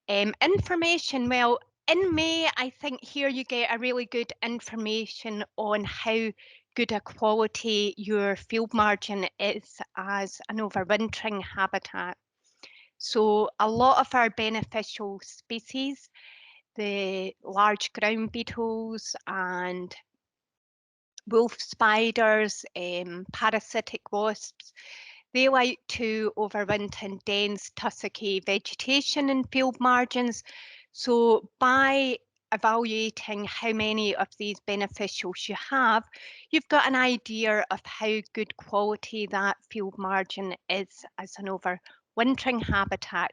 Information, well, in May, I think here you get a really good information on how good a quality your field margin is as an overwintering habitat. So a lot of our beneficial species, the large ground beetles and wolf spiders, parasitic wasps, they like to overwinter in dense tussocky vegetation in field margins. So by evaluating how many of these beneficials you have, you've got an idea of how good quality that field margin is as an overwintering habitat.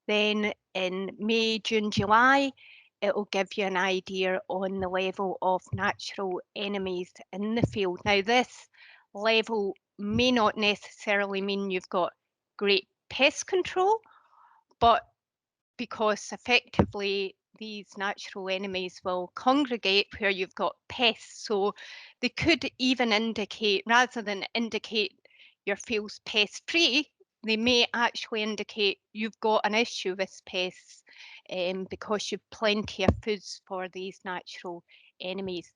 Then in May, June, July, it will give you an idea on the level of natural enemies in the field. Now, this level may not necessarily mean you've got great pest control, but because effectively these natural enemies will congregate where you've got pests. So they could even indicate, rather than indicate your field's pest free, they may actually indicate you've got an issue with pests because you've plenty of foods for these natural enemies.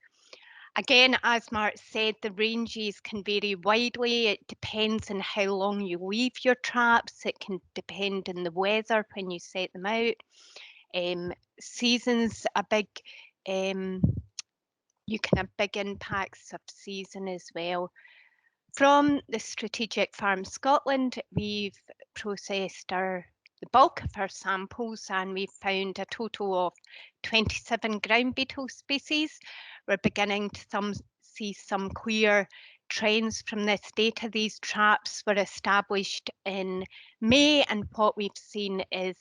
Again, as Mark said, the ranges can vary widely. It depends on how long you leave your traps. It can depend on the weather when you set them out. Seasons a big, you can have big impacts of season as well. From the Strategic Farm Scotland, we've processed the bulk of our samples, and we've found a total of 27 ground beetle species. We're beginning to see some clear trends from this data. These traps were established in May, and what we've seen is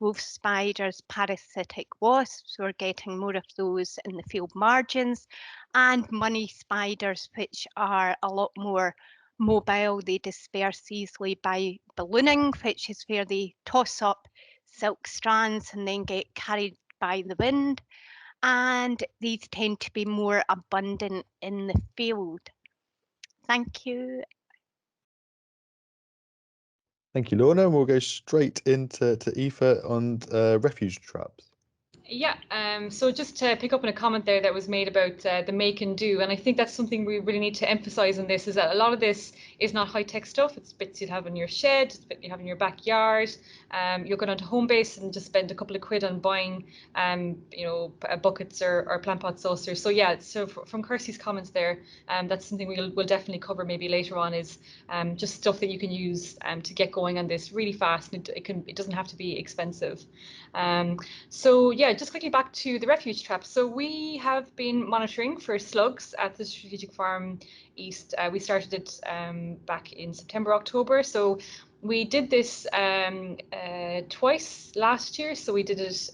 wolf spiders, parasitic wasps. We're getting more of those in the field margins, and money spiders, which are a lot more mobile. They disperse easily by ballooning, which is where they toss up silk strands and then get carried by the wind. and these tend to be more abundant in the field. Thank you. Thank you, Lorna. And we'll go straight into Aoife on refuge traps. Yeah, so just to pick up on a comment there that was made about the make and do, and I think that's something we really need to emphasize in this, is that a lot of this is not high-tech stuff. It's bits you'd have in your shed, it's bits you have in your backyard. You'll go down to Homebase and just spend a couple of quid on buying, you know, buckets or plant pot saucers. So yeah, so from Kirsty's comments there, that's something we'll definitely cover maybe later on, is just stuff that you can use to get going on this really fast. And it doesn't have to be expensive. So yeah, just quickly back to the refuge traps. So we have been monitoring for slugs at the Strategic Farm East. We started it back in September, October. So we did this twice last year. So we did it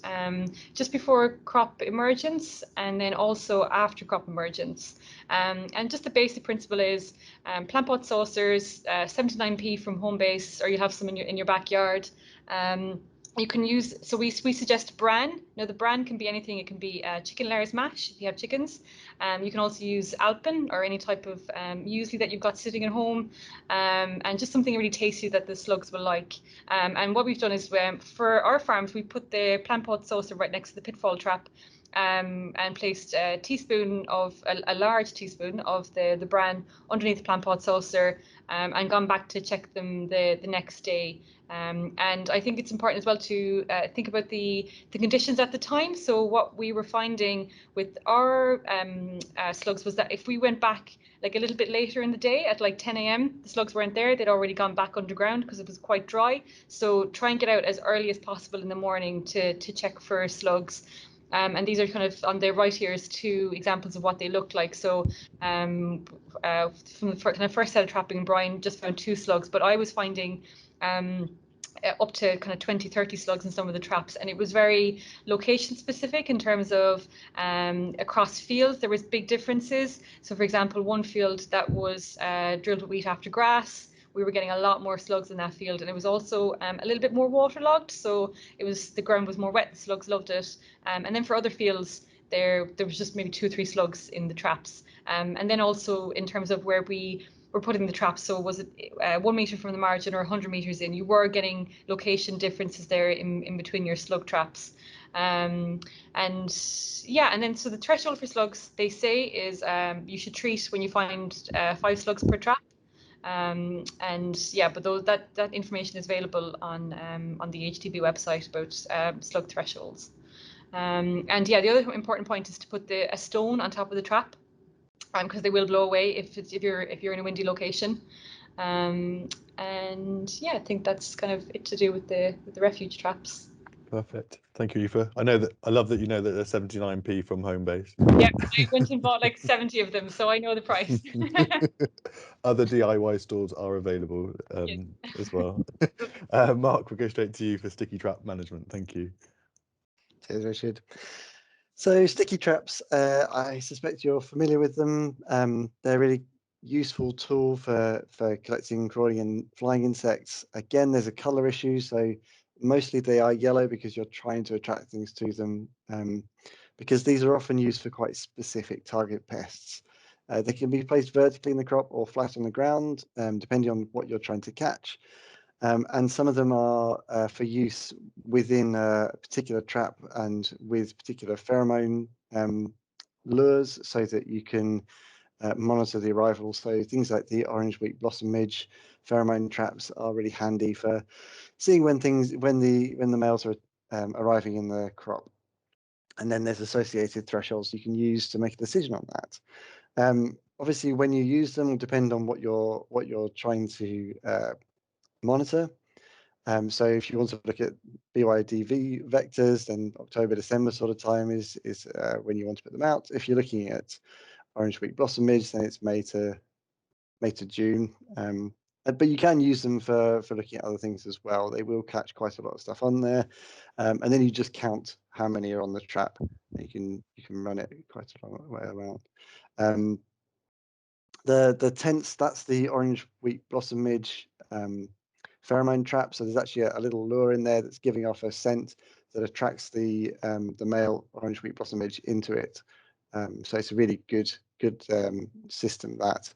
just before crop emergence and then also after crop emergence. And just the basic principle is plant pot saucers, 79p from Homebase, or you have some in your backyard. You can use, so we suggest bran. Now the bran can be anything. It can be chicken layers mash if you have chickens. You can also use alpin or any type of muesli that you've got sitting at home, and just something really tasty that the slugs will like. And what we've done is for our farms, we put the plant pot saucer right next to the Pitfall Trap, and placed a teaspoon of a large teaspoon of the bran underneath the plant pot saucer, and gone back to check them the next day. And I think it's important as well to think about the conditions at the time. So what we were finding with our slugs was that if we went back like a little bit later in the day at like 10 a.m, the slugs weren't there. They'd already gone back underground because it was quite dry. So try and get out as early as possible in the morning to check for slugs. And these are kind of on the right here is two examples of what they look like. So from the kind of first set of trapping, Brian just found 2 slugs, but I was finding up to kind of 20-30 slugs in some of the traps, and it was very location specific in terms of across fields there was big differences. So for example, one field that was drilled with wheat after grass, we were getting a lot more slugs in that field, and it was also a little bit more waterlogged, so the ground was more wet. The slugs loved it. And then for other fields there was just maybe 2 or 3 slugs in the traps. And then also in terms of where we were putting the traps, so was it 1 meter from the margin or 100 meters in, you were getting location differences there in between your slug traps. And yeah, and then so the threshold for slugs, they say, is you should treat when you find 5 slugs per trap. And yeah, but that information is available on the AHDB website about slug thresholds. And yeah, the other important point is to put a stone on top of the trap, because they will blow away if you're in a windy location. And yeah, I think that's kind of it to do with the refuge traps. Perfect. Thank you, Aoife. I love that you know that they're 79p from Homebase. Yeah, I went and bought like 70 of them, so I know the price. Other DIY stores are available as well. Mark, we'll go straight to you for sticky trap management. Thank you. Cheers, Richard. So sticky traps, I suspect you're familiar with them. They're a really useful tool for collecting, crawling and flying insects. Again, there's a color issue, so mostly they are yellow because you're trying to attract things to them, because these are often used for quite specific target pests. They can be placed vertically in the crop or flat on the ground, depending on what you're trying to catch. And some of them are for use within a particular trap and with particular pheromone lures, so that you can monitor the arrival. So things like the orange weak blossom midge pheromone traps are really handy for seeing when the males are arriving in the crop. And then there's associated thresholds you can use to make a decision on that. Obviously, when you use them, will depend on what you're trying to monitor. So if you want to look at BYDV vectors, then October, December sort of time is when you want to put them out. If you're looking at orange weak blossom midge, then it's May to June. But you can use them for looking at other things as well. They will catch quite a lot of stuff on there, and then you just count how many are on the trap. You can run it quite a long way around. The tents, that's the orange weak blossom midge pheromone trap. So there's actually a little lure in there that's giving off a scent that attracts the male orange wheat blossom midge into it. So it's a really good system, that.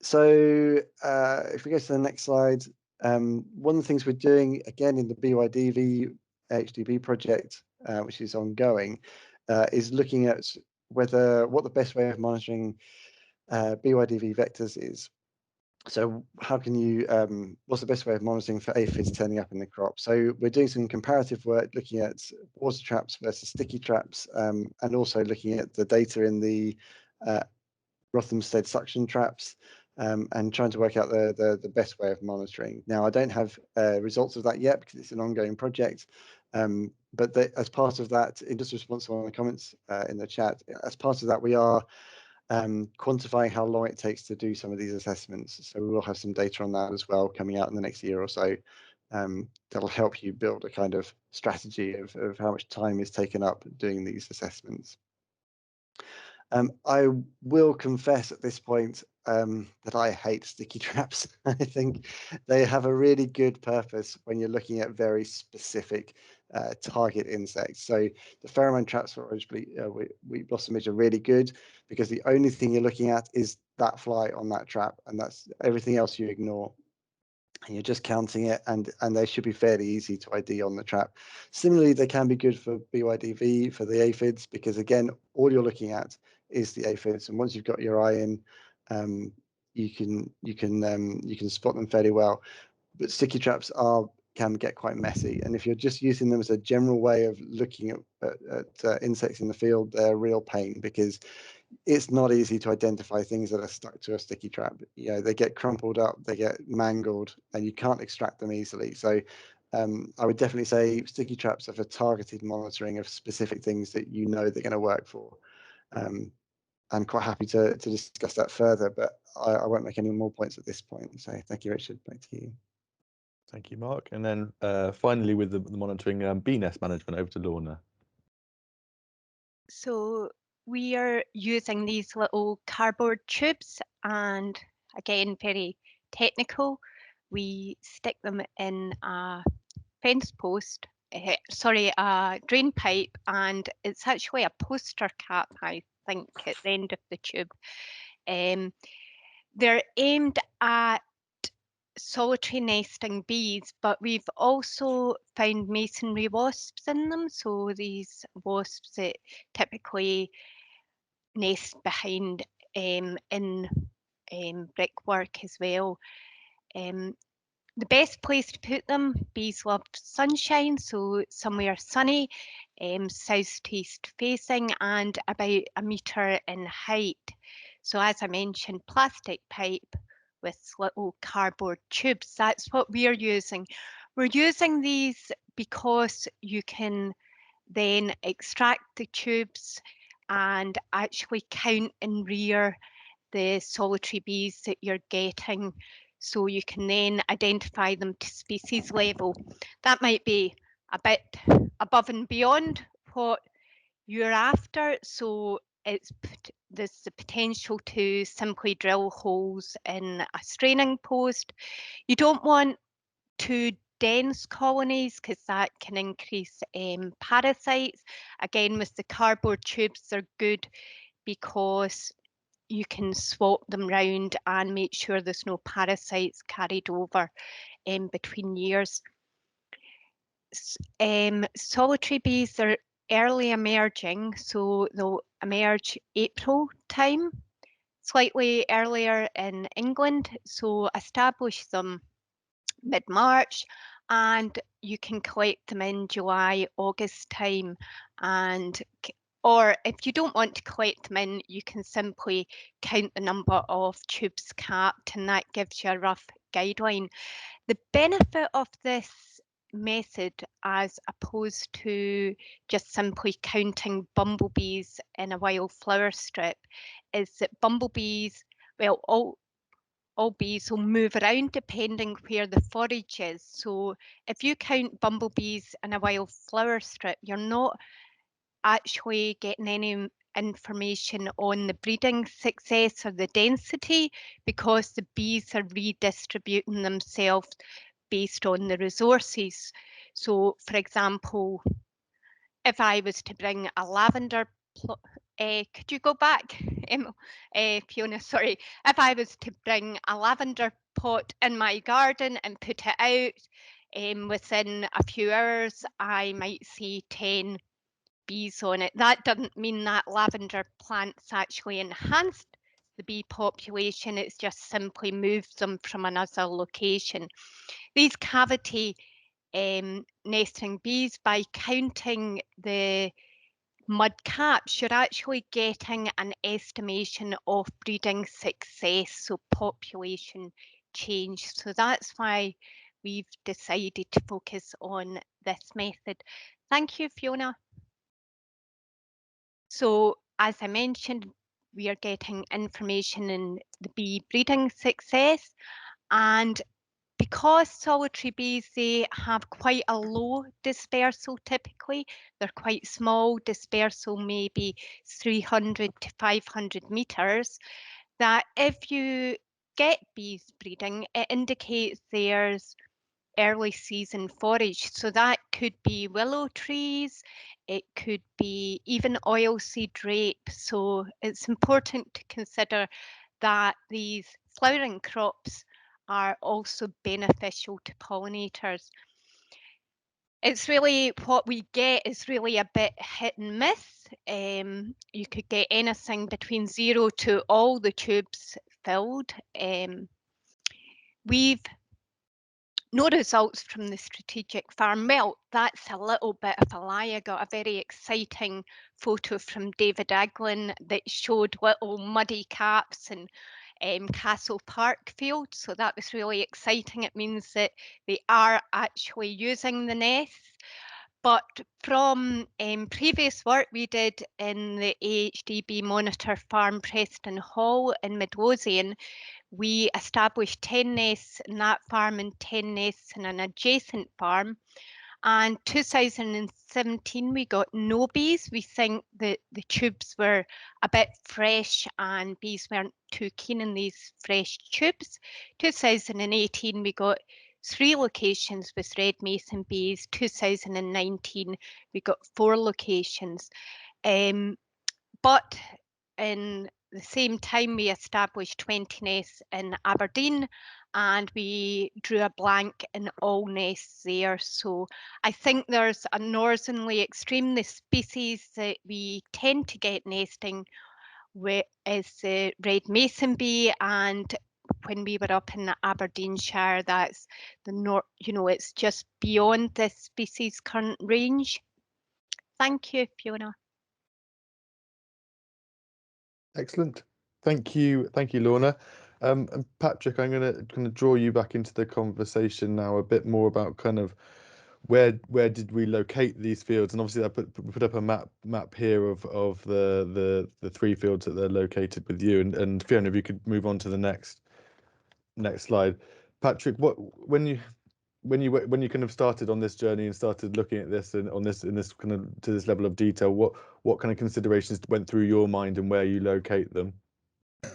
So if we go to the next slide, one of the things we're doing again in the BYDV AHDB project, which is ongoing, is looking at what the best way of monitoring BYDV vectors is. So how can you, what's the best way of monitoring for aphids turning up in the crop? So we're doing some comparative work looking at water traps versus sticky traps, and also looking at the data in the Rothamsted suction traps, and trying to work out the best way of monitoring. Now, I don't have results of that yet because it's an ongoing project, but as part of that, in just response to one of the comments in the chat, as part of that, we are quantifying how long it takes to do some of these assessments. So we will have some data on that as well coming out in the next year or so. That'll help you build a kind of strategy of how much time is taken up doing these assessments. I will confess at this point that I hate sticky traps. I think they have a really good purpose when you're looking at very specific target insects. So the pheromone traps for orange wheat blossom midge are really good because the only thing you're looking at is that fly on that trap, and that's everything else you ignore. And you're just counting it, and they should be fairly easy to ID on the trap. Similarly, they can be good for BYDV, for the aphids, because again, all you're looking at is the aphids, and once you've got your eye in, you can spot them fairly well. But sticky traps can get quite messy, and if you're just using them as a general way of looking at insects in the field, they're a real pain because it's not easy to identify things that are stuck to a sticky trap. You know, they get crumpled up, they get mangled, and you can't extract them easily. So I would definitely say sticky traps are for targeted monitoring of specific things that you know they're going to work for. I'm quite happy to discuss that further, but I won't make any more points at this point. So thank you, Richard. Back to you. Thank you, Mark. And then finally, with the monitoring bee nest management, over to Lorna. So we are using these little cardboard tubes, and again, very technical. We stick them in a fence post, a drain pipe, and it's actually a poster cap, I think, at the end of the tube. They're aimed at solitary nesting bees, but we've also found masonry wasps in them. So these wasps that typically nest behind in brickwork as well. The best place to put them, bees love sunshine, so somewhere sunny, south to east facing, and about 1 metre in height. So as I mentioned, plastic pipe with little cardboard tubes. That's what we're using. We're using these because you can then extract the tubes and actually count and rear the solitary bees that you're getting, so you can then identify them to species level. That might be a bit above and beyond what you're after, so there's the potential to simply drill holes in a straining post. You don't want too dense colonies because that can increase parasites. Again, with the cardboard tubes, they're good because you can swap them round and make sure there's no parasites carried over between years. Solitary bees are early emerging, so they'll emerge April time, slightly earlier in England, so establish them mid-March, and you can collect them in July, August time, or if you don't want to collect them in, you can simply count the number of tubes capped, and that gives you a rough guideline. The benefit of this method, as opposed to just simply counting bumblebees in a wild flower strip, is that bumblebees, well, all bees will move around depending where the forage is. So if you count bumblebees in a wild flower strip, you're not actually getting any information on the breeding success or the density, because the bees are redistributing themselves based on the resources. So, for example, if I was to bring a lavender could you go back, Fiona? Sorry. If I was to bring a lavender pot in my garden and put it out, within a few hours, I might see 10 bees on it. That doesn't mean that lavender plant's actually enhanced the bee population. It's just simply moved them from another location. These cavity nesting bees, by counting the mud caps, you're actually getting an estimation of breeding success, so population change. So that's why we've decided to focus on this method. Thank you, Fiona. So as I mentioned, we are getting information in the bee breeding success, and because solitary bees, they have quite a low dispersal typically. They're quite small, dispersal maybe 300 to 500 metres, that if you get bees breeding, it indicates there's early season forage. So that could be willow trees, it could be even oilseed rape. So it's important to consider that these flowering crops are also beneficial to pollinators. It's really, what we get is really a bit hit and miss. You could get anything between 0 to all the tubes filled. We've no results from the strategic farm. Well, that's a little bit of a lie. I got a very exciting photo from David Aglin that showed little muddy caps and Castle Park field. So that was really exciting. It means that they are actually using the nests. But from previous work we did in the AHDB Monitor Farm Preston Hall in Midlothian, we established 10 nests in that farm and 10 nests in an adjacent farm. And 2017, we got no bees. We think that the tubes were a bit fresh and bees weren't too keen in these fresh tubes. 2018, we got 3 locations with red mason bees. 2019, we got 4 locations. But in the same time, we established 20 nests in Aberdeen and we drew a blank in all nests there. So I think there's a northernly extreme. The species that we tend to get nesting with is the red mason bee, and when we were up in the Aberdeenshire, that's the north, you know, it's just beyond this species current range. Thank you, Fiona. Excellent. Thank you, Lorna. And Patrick, I'm going to kind of draw you back into the conversation now a bit more about kind of where did we locate these fields, and obviously I put up a map here of the 3 fields that they're located with you, and Fiona, if you could move on to the next slide. Patrick, when you kind of started on this journey and started looking at this and in this kind of to this level of detail, what kind of considerations went through your mind and where you locate them? I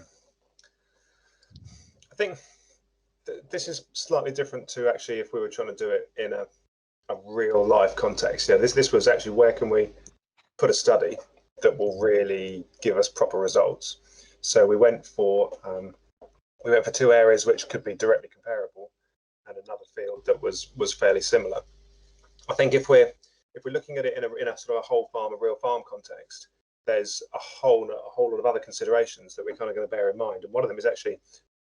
think this is slightly different to actually if we were trying to do it in a real life context. Yeah, this was actually where can we put a study that will really give us proper results. So we went for 2 areas which could be directly comparable, and another field that was fairly similar. I think if we're looking at it in a sort of a whole farm, a real farm context, there's a whole lot of other considerations that we're kind of going to bear in mind. And one of them is actually,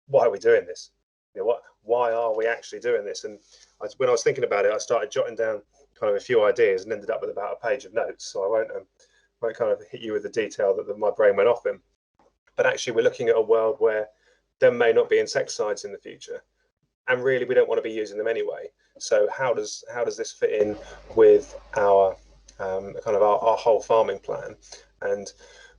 why are we doing this? You know, why are we actually doing this? And when I was thinking about it, I started jotting down kind of a few ideas and ended up with about a page of notes. So I won't kind of hit you with the detail that my brain went off in. But actually, we're looking at a world where there may not be insecticides in the future, and really we don't want to be using them anyway. So how does this fit in with our kind of our whole farming plan? And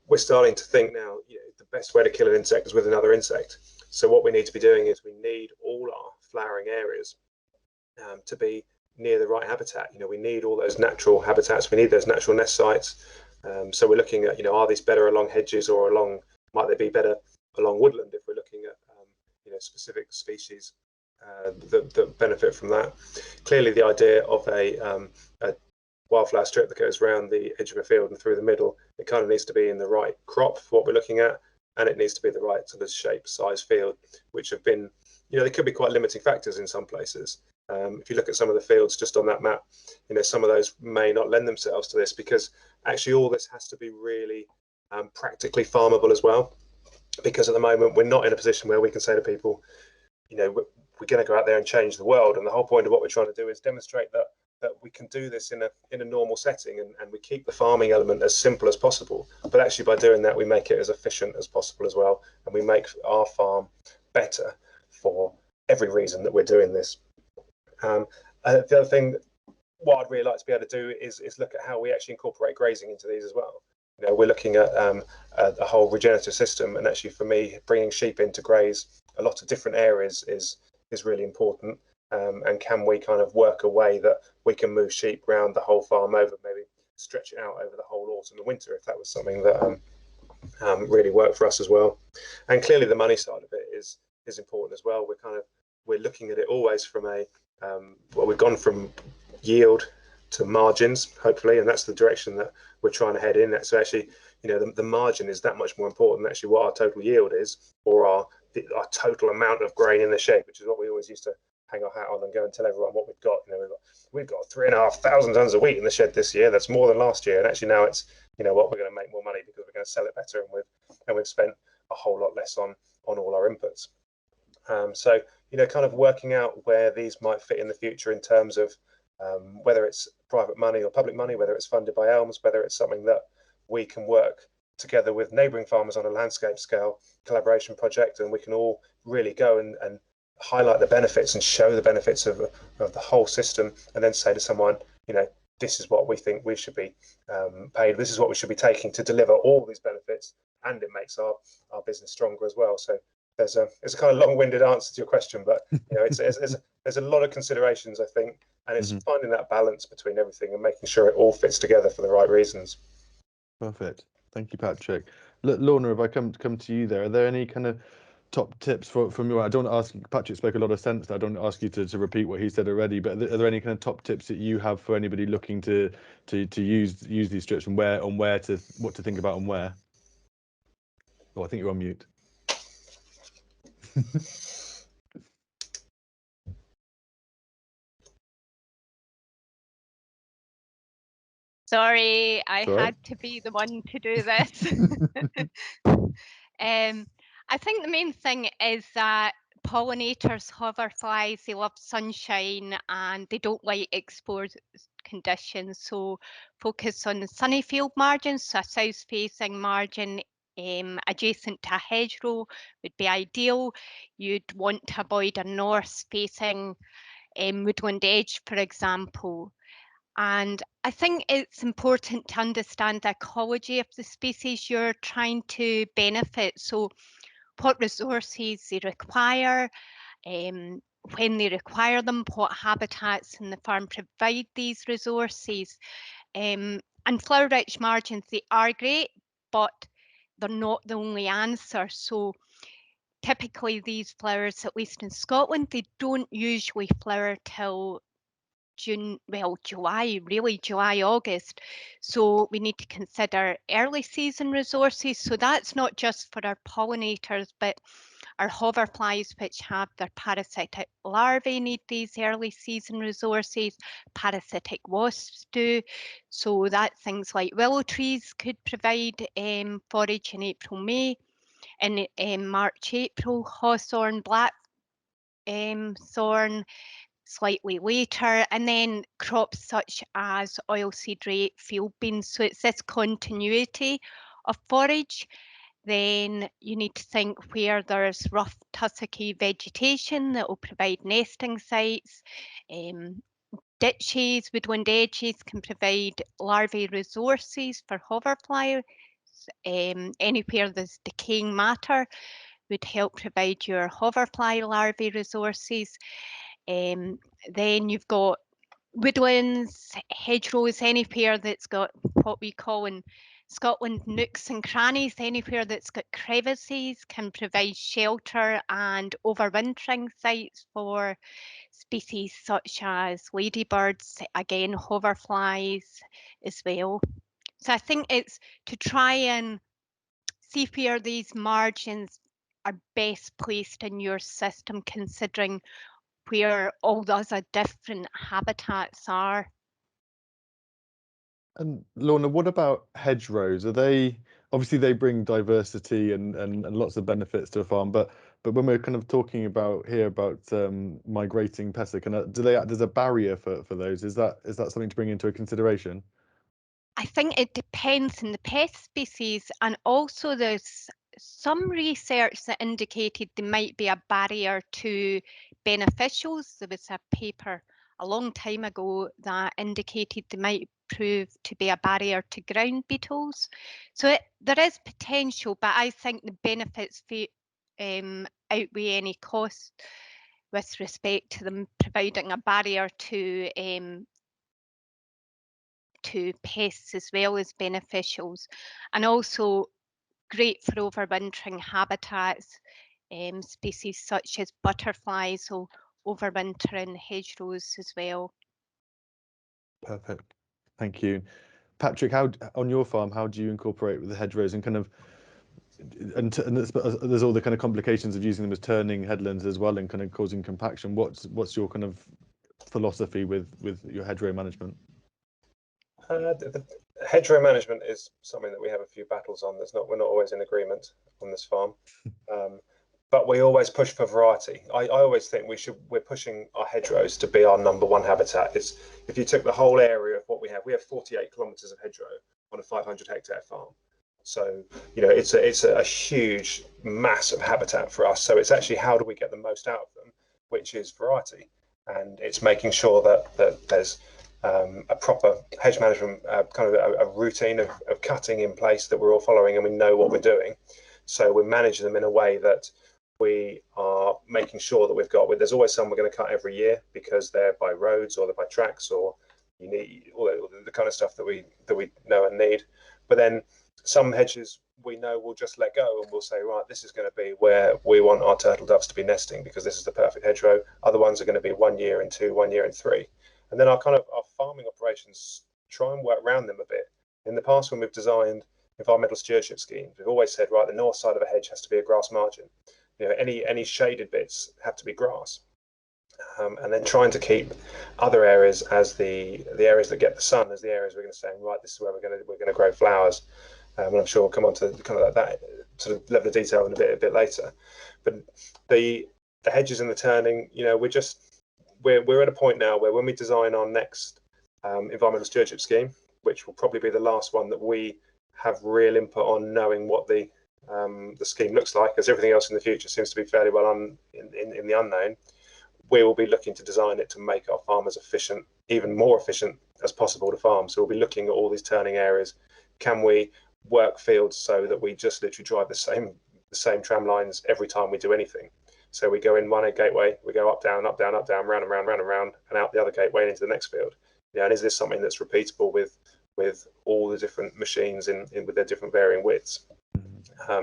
we're starting to think now, you know, the best way to kill an insect is with another insect. So what we need to be doing is we need all our flowering areas to be near the right habitat. You know, we need all those natural habitats. We need those natural nest sites. So we're looking at, you know, are these better along hedges or might they be better along woodland if we're looking at, you know, specific species that benefit from that. Clearly, the idea of a wildflower strip that goes around the edge of a field and through the middle, it kind of needs to be in the right crop for what we're looking at, and it needs to be the right sort of shape, size field, which have been, they could be quite limiting factors in some places. If you look at some of the fields just on that map, some of those may not lend themselves to this, because actually all this has to be really practically farmable as well. Because at the moment we're not in a position where we can say to people, we're going to go out there and change the world. And the whole point of what we're trying to do is demonstrate that we can do this in a normal setting, and we keep the farming element as simple as possible. But actually by doing that, we make it as efficient as possible as well, and we make our farm better for every reason that we're doing this. The other thing, what I'd really like to be able to do is look at how we actually incorporate grazing into these as well. We're looking at the whole regenerative system, and actually for me, bringing sheep in to graze a lot of different areas is really important. And can we kind of work a way that we can move sheep around the whole farm over, maybe stretch it out over the whole autumn and winter, if that was something that really worked for us as well. And clearly the money side of it is important as well. We're looking at it always from we've gone from yield to margins, hopefully, and that's the direction that we're trying to head in. So actually, the margin is that much more important than actually what our total yield is, or our total amount of grain in the shed, which is what we always used to hang our hat on and go and tell everyone what we've got. We've got 3,500 tons of wheat in the shed this year. That's more than last year. And actually now it's, what, we're going to make more money because we're going to sell it better, and we've spent a whole lot less on all our inputs. So kind of working out where these might fit in the future in terms of whether it's private money or public money, whether it's funded by ELMS, whether it's something that we can work together with neighbouring farmers on a landscape scale collaboration project, and we can all really go and highlight the benefits and show the benefits of the whole system, and then say to someone, this is what we think we should be paid, this is what we should be taking to deliver all these benefits, and it makes our business stronger as well. So it's a kind of long-winded answer to your question, but there's a lot of considerations, I think, and it's finding that balance between everything and making sure it all fits together for the right reasons. Perfect. Thank you, Patrick. Lorna, if I come to you there, are there any kind of top tips from your? I don't ask. Patrick spoke a lot of sense. I don't ask you to repeat what he said already. But are there any kind of top tips that you have for anybody looking to use these strips, and what to think about and where? Oh, I think you're on mute. Sorry, I had to be the one to do this. I think the main thing is that pollinators, hoverflies, they love sunshine and they don't like exposed conditions. So focus on the sunny field margins, so a south-facing margin adjacent to a hedgerow would be ideal. You'd want to avoid a north-facing woodland edge, for example. And I think it's important to understand the ecology of the species you're trying to benefit. So what resources they require, when they require them, what habitats in the farm provide these resources. And flower-rich margins, they are great, but they're not the only answer. So typically these flowers, at least in Scotland, they don't usually flower till July, August. So we need to consider early season resources. So that's not just for our pollinators, but our hoverflies, which have their parasitic larvae, need these early season resources. Parasitic wasps do. So that things like willow trees could provide forage in April, May. In March, April, hawthorn, blackthorn, slightly later, and then crops such as oilseed rape, field beans. So it's this continuity of forage. Then you need to think where there's rough tussocky vegetation that will provide nesting sites. Ditches, woodland edges can provide larvae resources for hoverflies. Anywhere there's decaying matter would help provide your hoverfly larvae resources. Then you've got woodlands, hedgerows, anywhere that's got what we call in Scotland nooks and crannies, anywhere that's got crevices, can provide shelter and overwintering sites for species such as ladybirds, again hoverflies as well. So I think it's to try and see where these margins are best placed in your system, considering where all those different habitats are. And Lorna, what about hedgerows? Are they obviously they bring diversity and lots of benefits to a farm, but when we're kind of talking about here about migrating pests, do they act as a barrier for those? Is that something to bring into a consideration? I think it depends on the pest species, and also there's some research that indicated there might be a barrier to beneficials. There was a paper a long time ago that indicated they might prove to be a barrier to ground beetles. So there is potential, but I think the benefits outweigh any cost with respect to them providing a barrier to pests as well as beneficials, and also great for overwintering habitats. Species such as butterflies will overwinter in hedgerows as well. Perfect, thank you. Patrick, how on your farm, how do you incorporate with the hedgerows and kind of there's all the kind of complications of using them as turning headlands as well and kind of causing compaction. What's your kind of philosophy with your hedgerow management? The hedgerow management is something that we have a few battles on. We're not always in agreement on this farm, but we always push for variety. I always think we're pushing our hedgerows to be our #1 habitat. If you took the whole area of what we have 48 kilometres of hedgerow on a 500 hectare farm. So it's a huge mass of habitat for us. So it's actually how do we get the most out of them, which is variety, and it's making sure that there's a proper hedge management kind of a routine of cutting in place that we're all following and we know what we're doing. So we manage them in a way that we are making sure that there's always some we're going to cut every year because they're by roads or they're by tracks, or you need all the kind of stuff that we know and need. But then some hedges we know we'll just let go and we'll say, right, this is going to be where we want our turtle doves to be nesting because this is the perfect hedgerow. Other ones are going to be 1 year and 2, 1 year and 3. And then our farming operations try and work around them a bit. In the past, when we've designed environmental stewardship schemes, we've always said, right, the north side of a hedge has to be a grass margin. Any shaded bits have to be grass. And then trying to keep other areas as the areas that get the sun as the areas we're going to say, right, this is where we're going to grow flowers. And I'm sure we'll come on to kind of that sort of level of detail in a bit later. But the hedges and the turning, we're at a point now where when we design our next environmental stewardship scheme, which will probably be the last one that we have real input on knowing what the scheme looks like, as everything else in the future seems to be fairly well in the unknown, we will be looking to design it to make our farmers efficient, even more efficient as possible to farm. So we'll be looking at all these turning areas. Can we work fields so that we just literally drive the same tram lines every time we do anything? So we go in one gateway, we go up, down, round and round, and out the other gateway and into the next field. And is this something that's repeatable with all the different machines with their different varying widths?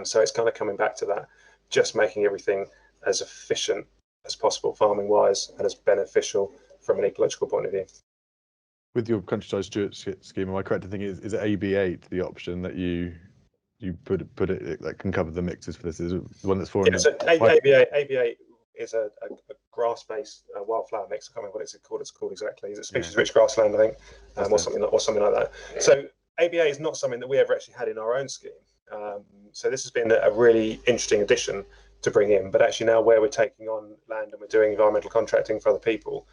So it's kind of coming back to that, just making everything as efficient as possible farming wise and as beneficial from an ecological point of view. With your countryside stewardship scheme, am I correct in thinking is it AB8 the option that you put it that can cover the mixes for this? Is it the one that's for? Yeah, so AB8 is a grass-based wildflower mix. I can't remember what it's called exactly. Is it species-rich grassland, I think, or something like that. So AB8 is not something that we ever actually had in our own scheme. So this has been a really interesting addition to bring in. But actually now where we're taking on land and we're doing environmental contracting for other people,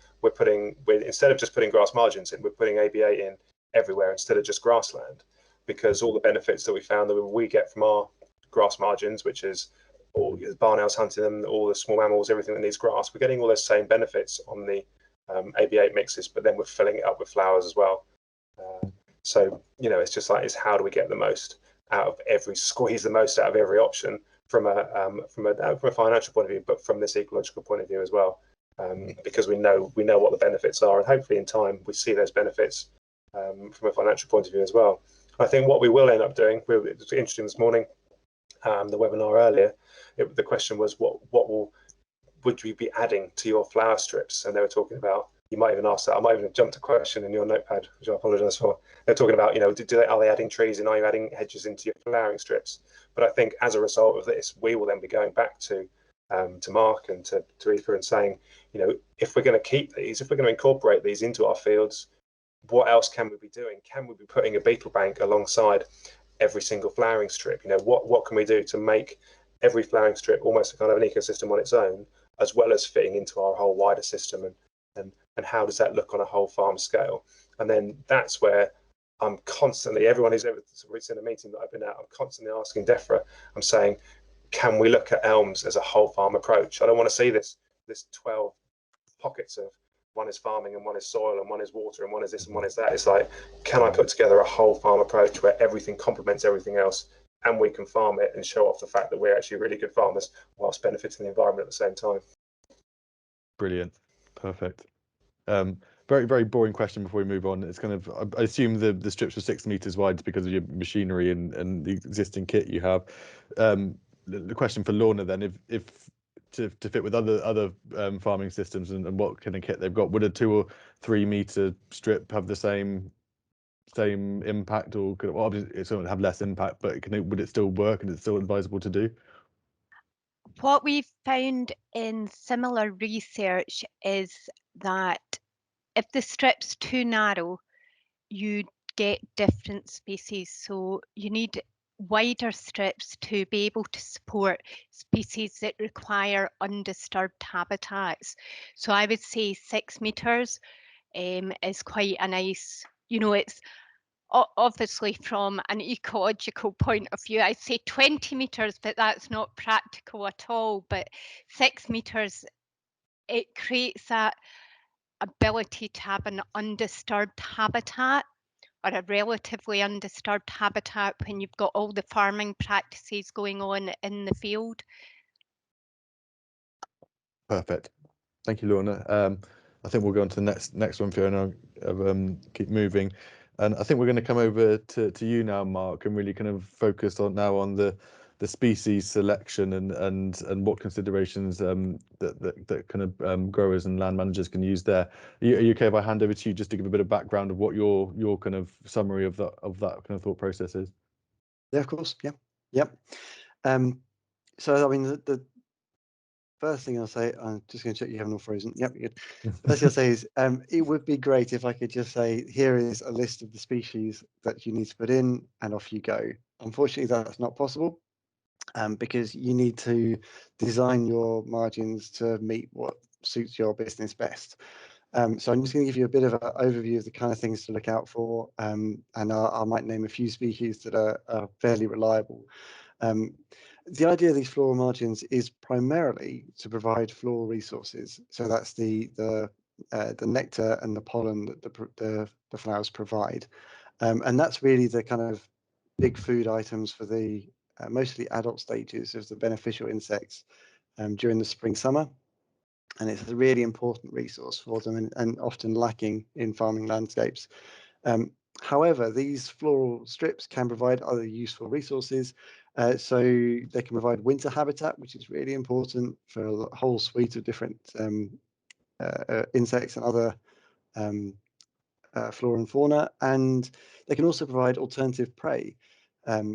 instead of just putting grass margins in, we're putting AB8 in everywhere instead of just grassland, because all the benefits that we found that we get from our grass margins, which is all the barn owls hunting them, all the small mammals, everything that needs grass, we're getting all those same benefits on the AB8 mixes, but then we're filling it up with flowers as well. So it's just like, it's how do we get the most out of squeeze the most out of every option from a financial point of view, but from this ecological point of view as well, because we know what the benefits are, and hopefully in time we see those benefits from a financial point of view as well. I think what we will end up doing, it was interesting this morning, the webinar earlier, the question was would you be adding to your flower strips? And they were talking about, you might even ask that, I might even have jumped a question in your notepad, which I apologise for. They're talking about, are they adding trees and are you adding hedges into your flowering strips? But I think as a result of this, we will then be going back to Mark and to Aoife and saying, if we're going to keep these, if we're going to incorporate these into our fields, what else can we be doing? Can we be putting a beetle bank alongside every single flowering strip? What can we do to make every flowering strip almost a kind of an ecosystem on its own, as well as fitting into our whole wider system, and how does that look on a whole farm scale? And then that's where I'm constantly, everyone who's ever in a meeting that I've been at, I'm constantly asking DEFRA, I'm saying, can we look at elms as a whole farm approach? I don't want to see this 12 pockets of one is farming and one is soil and one is water and one is this and one is that. It's like, can I put together a whole farm approach where everything complements everything else and we can farm it and show off the fact that we're actually really good farmers whilst benefiting the environment at the same time? Brilliant. Perfect. Very, very boring question before we move on. It's kind of, I assume the strips were 6 meters wide because of your machinery and the existing kit you have. The question for Lorna then, if to fit with other farming systems and what kind of kit they've got, would a 2 or 3 meter strip have the same impact, or could obviously it's going to have less impact, but would it still work and it's still advisable to do? What we've found in similar research is that if the strip's too narrow, you get different species. So you need wider strips to be able to support species that require undisturbed habitats. So I would say 6 meters is quite a nice, it's obviously from an ecological point of view, I say 20 meters, but that's not practical at all. But 6 meters, it creates that ability to have an undisturbed habitat, or a relatively undisturbed habitat, when you've got all the farming practices going on in the field. Perfect. Thank you, Lorna. I think we'll go on to the next one, Fiona. Keep moving. And I think we're going to come over to you now, Mark, and really kind of focus on the species selection and what considerations that kind of growers and land managers can use there. Are you okay if I hand over to you just to give a bit of background of what your kind of summary of that kind of thought process is? Yeah, of course. Yeah. Yep. So I mean, the first thing I'll say, I'm just going to check you haven't all frozen. Yep, you're good. First thing I'll say is, it would be great if I could just say, here is a list of the species that you need to put in, and off you go. Unfortunately, that's not possible, because you need to design your margins to meet what suits your business best. So I'm just going to give you a bit of an overview of the kind of things to look out for, and I might name a few species that are fairly reliable. The idea of these floral margins is primarily to provide floral resources. So that's the nectar and the pollen that the flowers provide, and that's really the kind of big food items for the mostly adult stages of the beneficial insects during the spring summer. And it's a really important resource for them, and often lacking in farming landscapes. However, these floral strips can provide other useful resources. So they can provide winter habitat, which is really important for a whole suite of different insects and other flora and fauna. And they can also provide alternative prey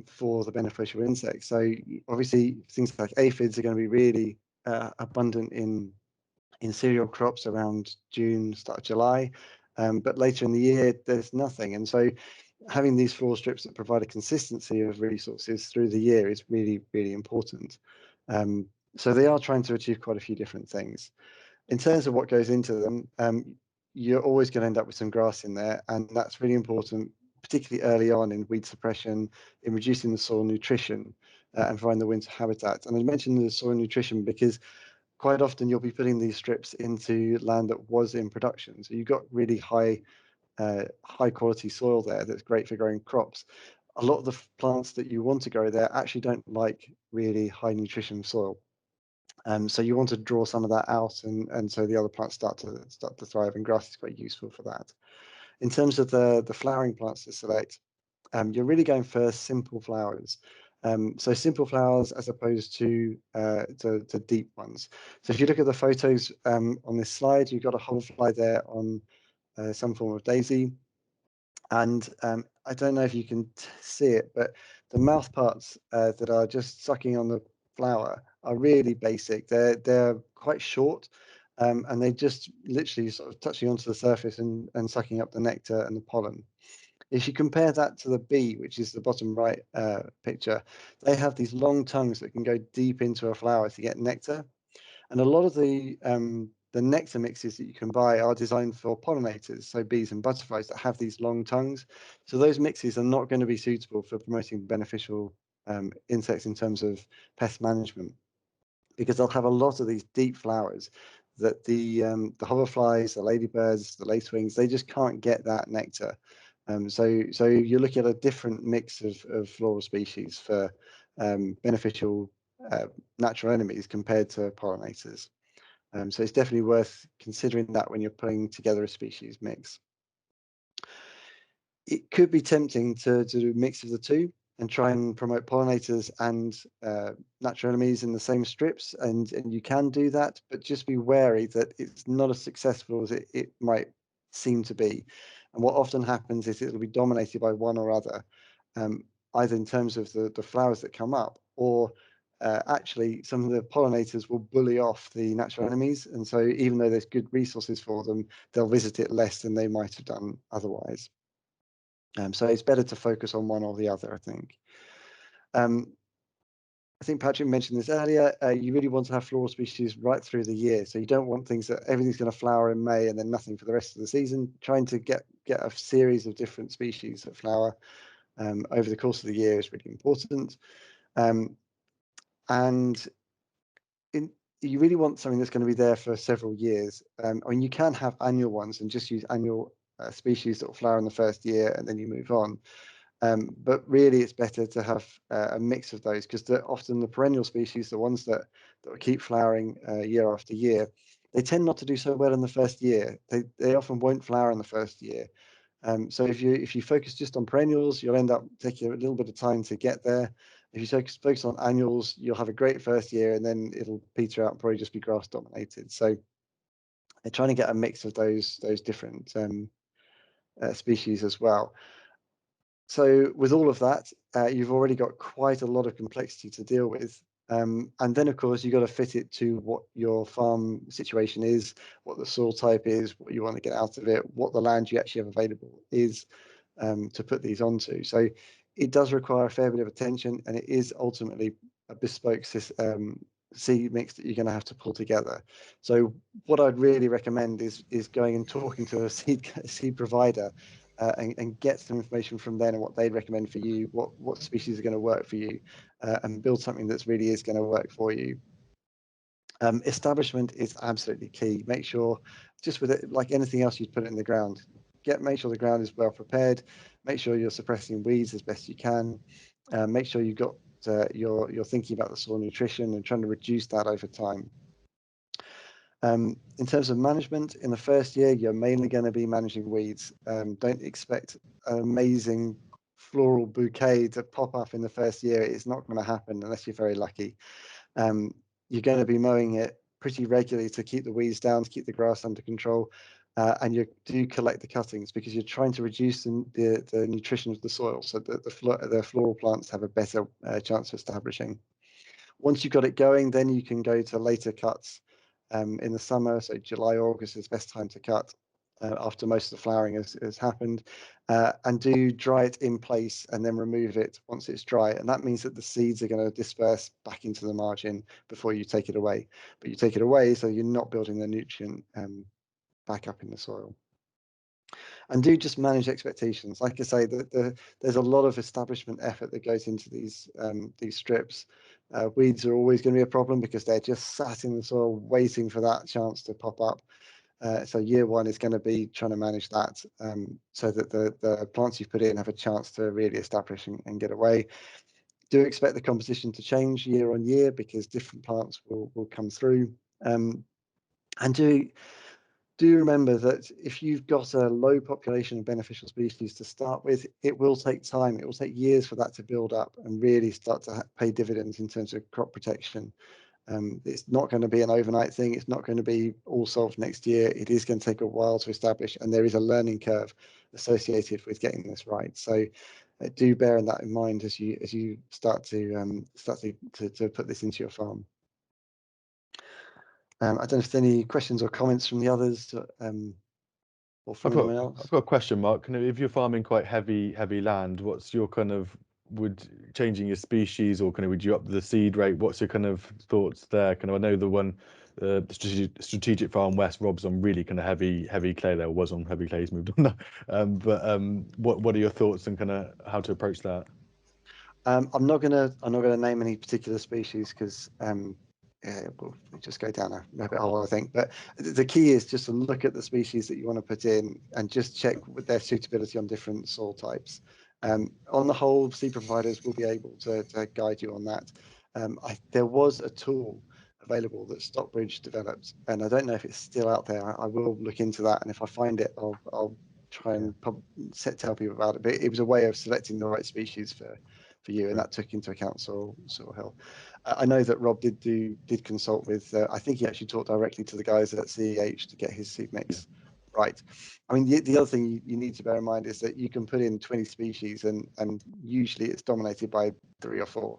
for the beneficial insects. So obviously things like aphids are going to be really abundant in cereal crops around June, start of July. But later in the year, there's nothing. And so having these floral strips that provide a consistency of resources through the year is really, really important. So they are trying to achieve quite a few different things. In terms of what goes into them, you're always going to end up with some grass in there, and that's really important, particularly early on in weed suppression, in reducing the soil nutrition and providing the winter habitat. And I mentioned the soil nutrition because quite often you'll be putting these strips into land that was in production. So you've got really high quality soil there that's great for growing crops. A lot of the plants that you want to grow there actually don't like really high nutrition soil. So you want to draw some of that out, and so the other plants start to thrive, and grass is quite useful for that. In terms of the flowering plants to select, you're really going for simple flowers. So simple flowers as opposed to deep ones. So if you look at the photos on this slide, you've got a hoverfly there on some form of daisy. And I don't know if you can see it, but the mouth parts that are just sucking on the flower are really basic. They're quite short, and they just literally sort of touching onto the surface and sucking up the nectar and the pollen. If you compare that to the bee, which is the bottom right picture, they have these long tongues that can go deep into a flower to get nectar. And a lot of the nectar mixes that you can buy are designed for pollinators, so bees and butterflies that have these long tongues. So those mixes are not going to be suitable for promoting beneficial insects in terms of pest management, because they'll have a lot of these deep flowers that the hoverflies, the ladybirds, the lacewings, they just can't get that nectar. So you're looking at a different mix of floral species for beneficial natural enemies compared to pollinators. So it's definitely worth considering that when you're putting together a species mix. It could be tempting to do a mix of the two and try and promote pollinators and natural enemies in the same strips, and you can do that, but just be wary that it's not as successful as it might seem to be. And what often happens is it'll be dominated by one or other, either in terms of the flowers that come up, or actually some of the pollinators will bully off the natural enemies, and so even though there's good resources for them, they'll visit it less than they might have done otherwise. So it's better to focus on one or the other, I think. I think Patrick mentioned this earlier. You really want to have floral species right through the year. So you don't want things that everything's going to flower in May and then nothing for the rest of the season. Trying to get a series of different species that flower over the course of the year is really important. And you really want something that's going to be there for several years. I mean, you can have annual ones and just use annual species that will flower in the first year and then you move on. But really, it's better to have a mix of those, because they're often the perennial species, the ones that will keep flowering year after year, they tend not to do so well in the first year. They often won't flower in the first year. So if you focus just on perennials, you'll end up taking a little bit of time to get there. If you focus on annuals, you'll have a great first year, and then it'll peter out and probably just be grass dominated. So they're trying to get a mix of those different species as well. So with all of that, you've already got quite a lot of complexity to deal with. And then, of course, you've got to fit it to what your farm situation is, what the soil type is, what you want to get out of it, what the land you actually have available is to put these onto. So it does require a fair bit of attention, and it is ultimately a bespoke seed mix that you're going to have to pull together. So what I'd really recommend is going and talking to a seed provider and get some information from them and what they'd recommend for you, what species are going to work for you, and build something that's really is going to work for you. Establishment is absolutely key. Make sure, just with it, like anything else you'd put it in the ground, make sure the ground is well prepared. Make sure you're suppressing weeds as best you can. Make sure you've got you're thinking about the soil nutrition and trying to reduce that over time. In terms of management, in the first year, you're mainly going to be managing weeds. Don't expect an amazing floral bouquet to pop up in the first year. It's not going to happen unless you're very lucky. You're going to be mowing it pretty regularly to keep the weeds down, to keep the grass under control, and you do collect the cuttings because you're trying to reduce the nutrition of the soil so that the floral plants have a better chance of establishing. Once you've got it going, then you can go to later cuts in the summer. So July, August is the best time to cut after most of the flowering has happened, and do dry it in place and then remove it once it's dry. And that means that the seeds are going to disperse back into the margin before you take it away. But you take it away so you're not building the nutrient back up in the soil. And do just manage expectations. Like I say, there's a lot of establishment effort that goes into these strips. Weeds are always going to be a problem because they're just sat in the soil waiting for that chance to pop up. So year one is going to be trying to manage that so that the plants you've put in have a chance to really establish and get away. Do expect the composition to change year on year because different plants will come through. And do remember that if you've got a low population of beneficial species to start with, it will take time. It will take years for that to build up and really start to pay dividends in terms of crop protection. It's not going to be an overnight thing. It's not going to be all solved next year. It is going to take a while to establish, and there is a learning curve associated with getting this right. So do bear that in mind as you start to put this into your farm. I don't know if there's any questions or comments from the others, or from anyone else. I've got a question, Mark. If you're farming quite heavy land, what's your kind of, would changing your species, or would you up the seed rate? What's your kind of thoughts there? I know the one, the strategic farm West, Rob's on really kind of heavy clay there, was on heavy clay, he's moved on now. What are your thoughts and kind of how to approach that? I'm not gonna name any particular species because we'll just go down a rabbit hole, I think. But the key is just to look at the species that you want to put in and just check with their suitability on different soil types. On the whole, seed providers will be able to guide you on that. There was a tool available that Stockbridge developed, and I don't know if it's still out there. I will look into that, and if I find it, I'll try and tell people about it. But it was a way of selecting the right species for you, and that took into account soil health. I know that Rob did consult with. I think he actually talked directly to the guys at CEH to get his seed mix right. I mean, the other thing you need to bear in mind is that you can put in 20 species, and usually it's dominated by 3 or 4,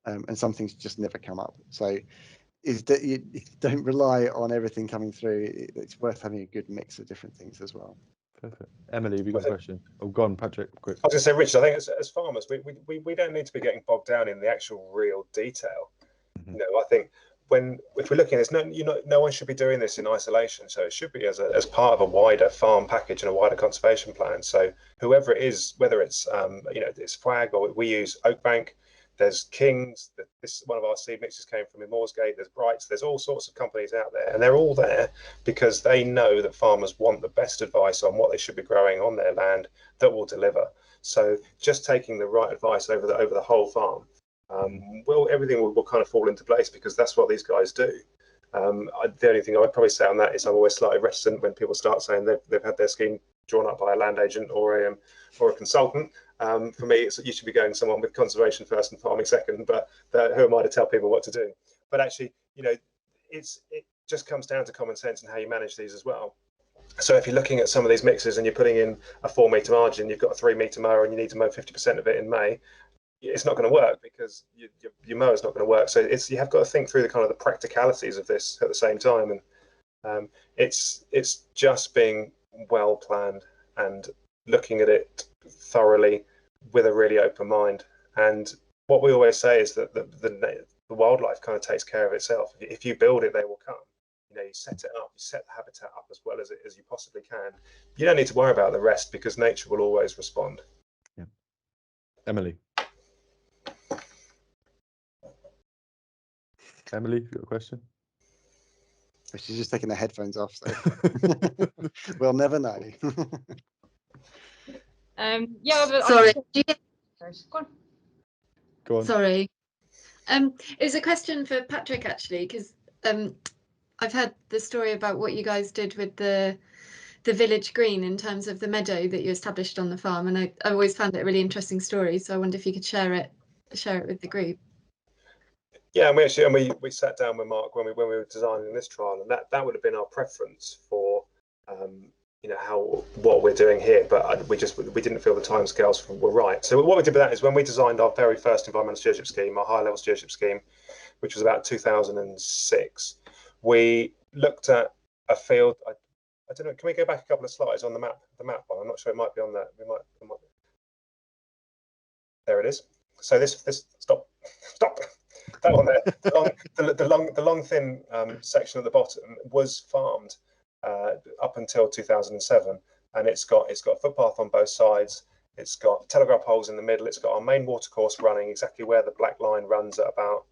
and some things just never come up. So is that you don't rely on everything coming through. It's worth having a good mix of different things as well. Perfect. Emily, have you got a question? Oh, go on, Patrick, quick. I was going to say, Richard, I think as farmers, we don't need to be getting bogged down in the actual real detail. Mm-hmm. I think if we're looking at this, no one should be doing this in isolation. So it should be as part of a wider farm package and a wider conservation plan. So whoever it is, whether it's it's Flag, or we use Oakbank, there's Kings. This one of our seed mixes came from Moorsgate. There's Brights. There's all sorts of companies out there, and they're all there because they know that farmers want the best advice on what they should be growing on their land that will deliver. So just taking the right advice over the whole farm, everything will kind of fall into place because that's what these guys do. The only thing I would probably say on that is I'm always slightly reticent when people start saying they've had their scheme drawn up by a land agent or a consultant. For me, you should be going someone with conservation first and farming second, but who am I to tell people what to do? But actually, it just comes down to common sense and how you manage these as well. So if you're looking at some of these mixes and you're putting in a 4 metre margin, you've got a 3 metre mower and you need to mow 50% of it in May, it's not going to work because your mower's not going to work. So you have got to think through the kind of the practicalities of this at the same time, and it's just being well planned and looking at it thoroughly with a really open mind. And what we always say is that the wildlife kind of takes care of itself. If you build it, they will come. You set it up, you set the habitat up as well as you possibly can. You don't need to worry about the rest because nature will always respond. Yeah. Emily, you got a question? She's just taking the headphones off, so we'll never know. Sorry. Go on. Sorry. It was a question for Patrick actually, because I've heard the story about what you guys did with the village green in terms of the meadow that you established on the farm, and I always found it a really interesting story. So I wonder if you could share it with the group. Yeah, and we sat down with Mark when we were designing this trial, and that would have been our preference for what we're doing here, but we didn't feel the timescales were right. So what we did with that is when we designed our very first environmental stewardship scheme, our high level stewardship scheme, which was about 2006, we looked at a field. I don't know. Can we go back a couple of slides on the map? The map one. I'm not sure. It might be on that. There it is. So this stop. That one there. The long thin section at the bottom was farmed up until 2007, and it's got a footpath on both sides. It's got telegraph poles in the middle. It's got our main watercourse running exactly where the black line runs at about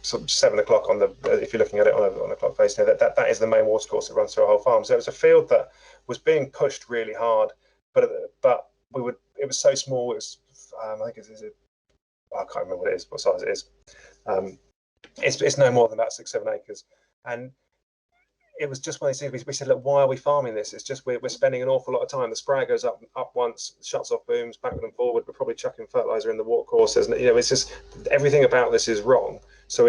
sort of 7 o'clock on the. If you're looking at it on a clock face, that is the main watercourse that runs through our whole farm. So it was a field that was being pushed really hard, but it was so small. It was I think I can't remember what size it is. It's no more than about 6-7 acres, and it was just one of these things. We said, look, why are we farming this? It's just we're spending an awful lot of time. The sprayer goes up once, shuts off booms, backward and forward. We're probably chucking fertilizer in the watercourse. It's just everything about this is wrong. So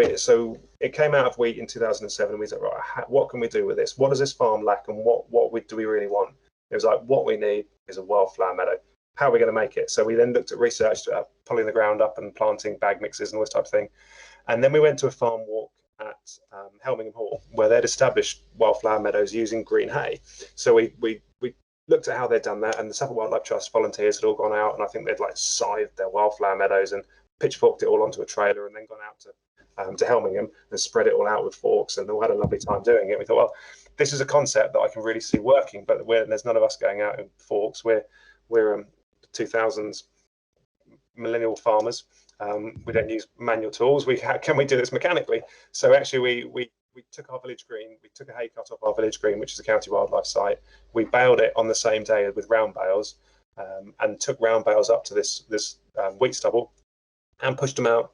it came out of wheat in 2007, and we said, right, what can we do with this? What does this farm lack, and what do we really want? It was like, what we need is a wildflower meadow. How are we going to make it? So we then looked at research, pulling the ground up and planting bag mixes and all this type of thing. And then we went to a farm walk at Helmingham Hall, where they'd established wildflower meadows using green hay. So we looked at how they'd done that, and the Suffolk Wildlife Trust volunteers had all gone out, and I think they'd like scythed their wildflower meadows and pitchforked it all onto a trailer, and then gone out to Helmingham and spread it all out with forks, and all had a lovely time doing it. We thought, well, this is a concept that I can really see working, but there's none of us going out in forks. We're 2000s millennial farmers. We don't use manual tools. Can we do this mechanically? So actually, we took our village green. We took a hay cut off our village green, which is a county wildlife site. We baled it on the same day with round bales, and took round bales up to this wheat stubble, and pushed them out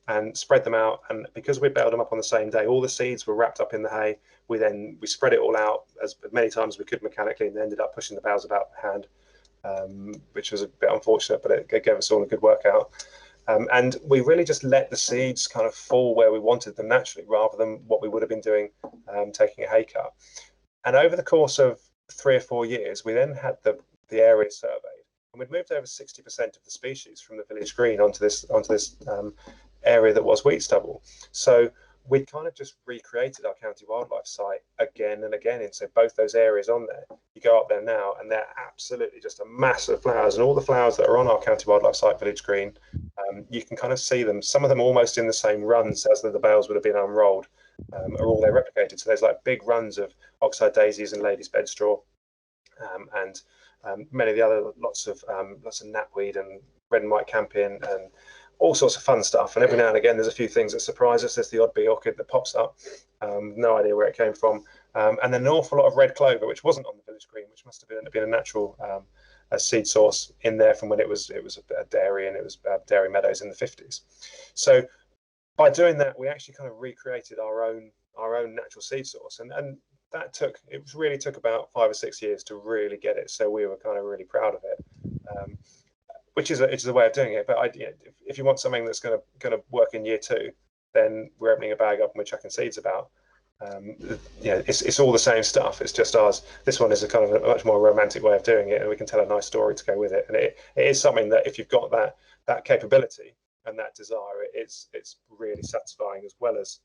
and spread them out. And because we baled them up on the same day, all the seeds were wrapped up in the hay. We spread it all out as many times as we could mechanically, and ended up pushing the bales about by hand, which was a bit unfortunate, but it gave us all a good workout. And we really just let the seeds kind of fall where we wanted them naturally, rather than what we would have been doing, taking a hay cut. And over the course of 3 or 4 years, we then had the area surveyed, and we'd moved over 60% of the species from the village green onto this area that was wheat stubble. So we kind of just recreated our county wildlife site again and again. And so both those areas on there, you go up there now, and they're absolutely just a mass of flowers. And all the flowers that are on our county wildlife site, Village Green, you can kind of see them. Some of them almost in the same runs as the bales would have been unrolled, are all there replicated. So there's like big runs of oxeye daisies and ladies' bedstraw, and many of the other lots of knapweed and red and white campion and all sorts of fun stuff. And every now and again, there's a few things that surprise us. There's the odd bee orchid that pops up, no idea where it came from, and then an awful lot of red clover, which wasn't on the village green, which must have been a natural a seed source in there from when it was a dairy, and it was dairy meadows in the 50s. So by doing that, we actually kind of recreated our own natural seed source, and that really took about 5 or 6 years to really get it. So we were kind of really proud of it. Which is a way of doing it, but if you want something that's going to work in year 2, then we're opening a bag up and we're chucking seeds about. It's all the same stuff. It's just ours. This one is a kind of a much more romantic way of doing it, and we can tell a nice story to go with it. And it is something that, if you've got that capability and that desire, it's really satisfying, as well as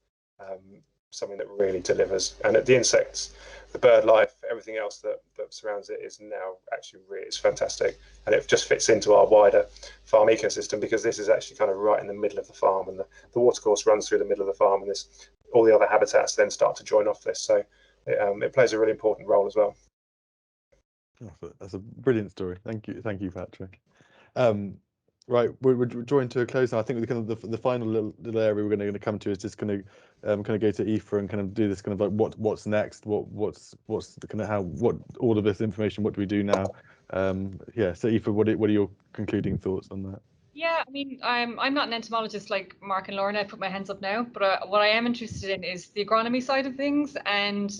something that really delivers. And the insects, the bird life, everything else that surrounds it is now actually it's fantastic, and it just fits into our wider farm ecosystem, because this is actually kind of right in the middle of the farm, and the watercourse runs through the middle of the farm, and all the other habitats then start to join off this. So it plays a really important role as well. That's a brilliant story. Thank you, Patrick. Right, we're drawing to a close now. I think the final little area we're going to come to is just going to kind of go to Aoife and kind of do this kind of like what's next, what's the kind of what all of this information, what do we do now? So Aoife, what are your concluding thoughts on that? Yeah, I mean, I'm not an entomologist like Mark and Lorna. I put my hands up now, but what I am interested in is the agronomy side of things. And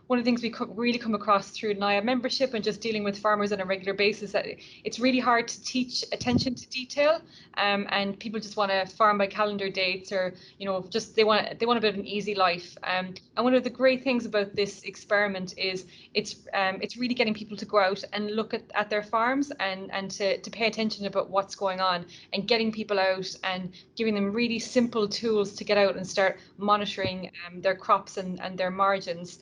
one of the things we really come across through NIAB membership and just dealing with farmers on a regular basis, that it's really hard to teach attention to detail, and people just want to farm by calendar dates, or just they want a bit of an easy life. And one of the great things about this experiment is it's really getting people to go out and look at their farms and to pay attention about what's going on, and getting people out and giving them really simple tools to get out and start monitoring their crops and their margins.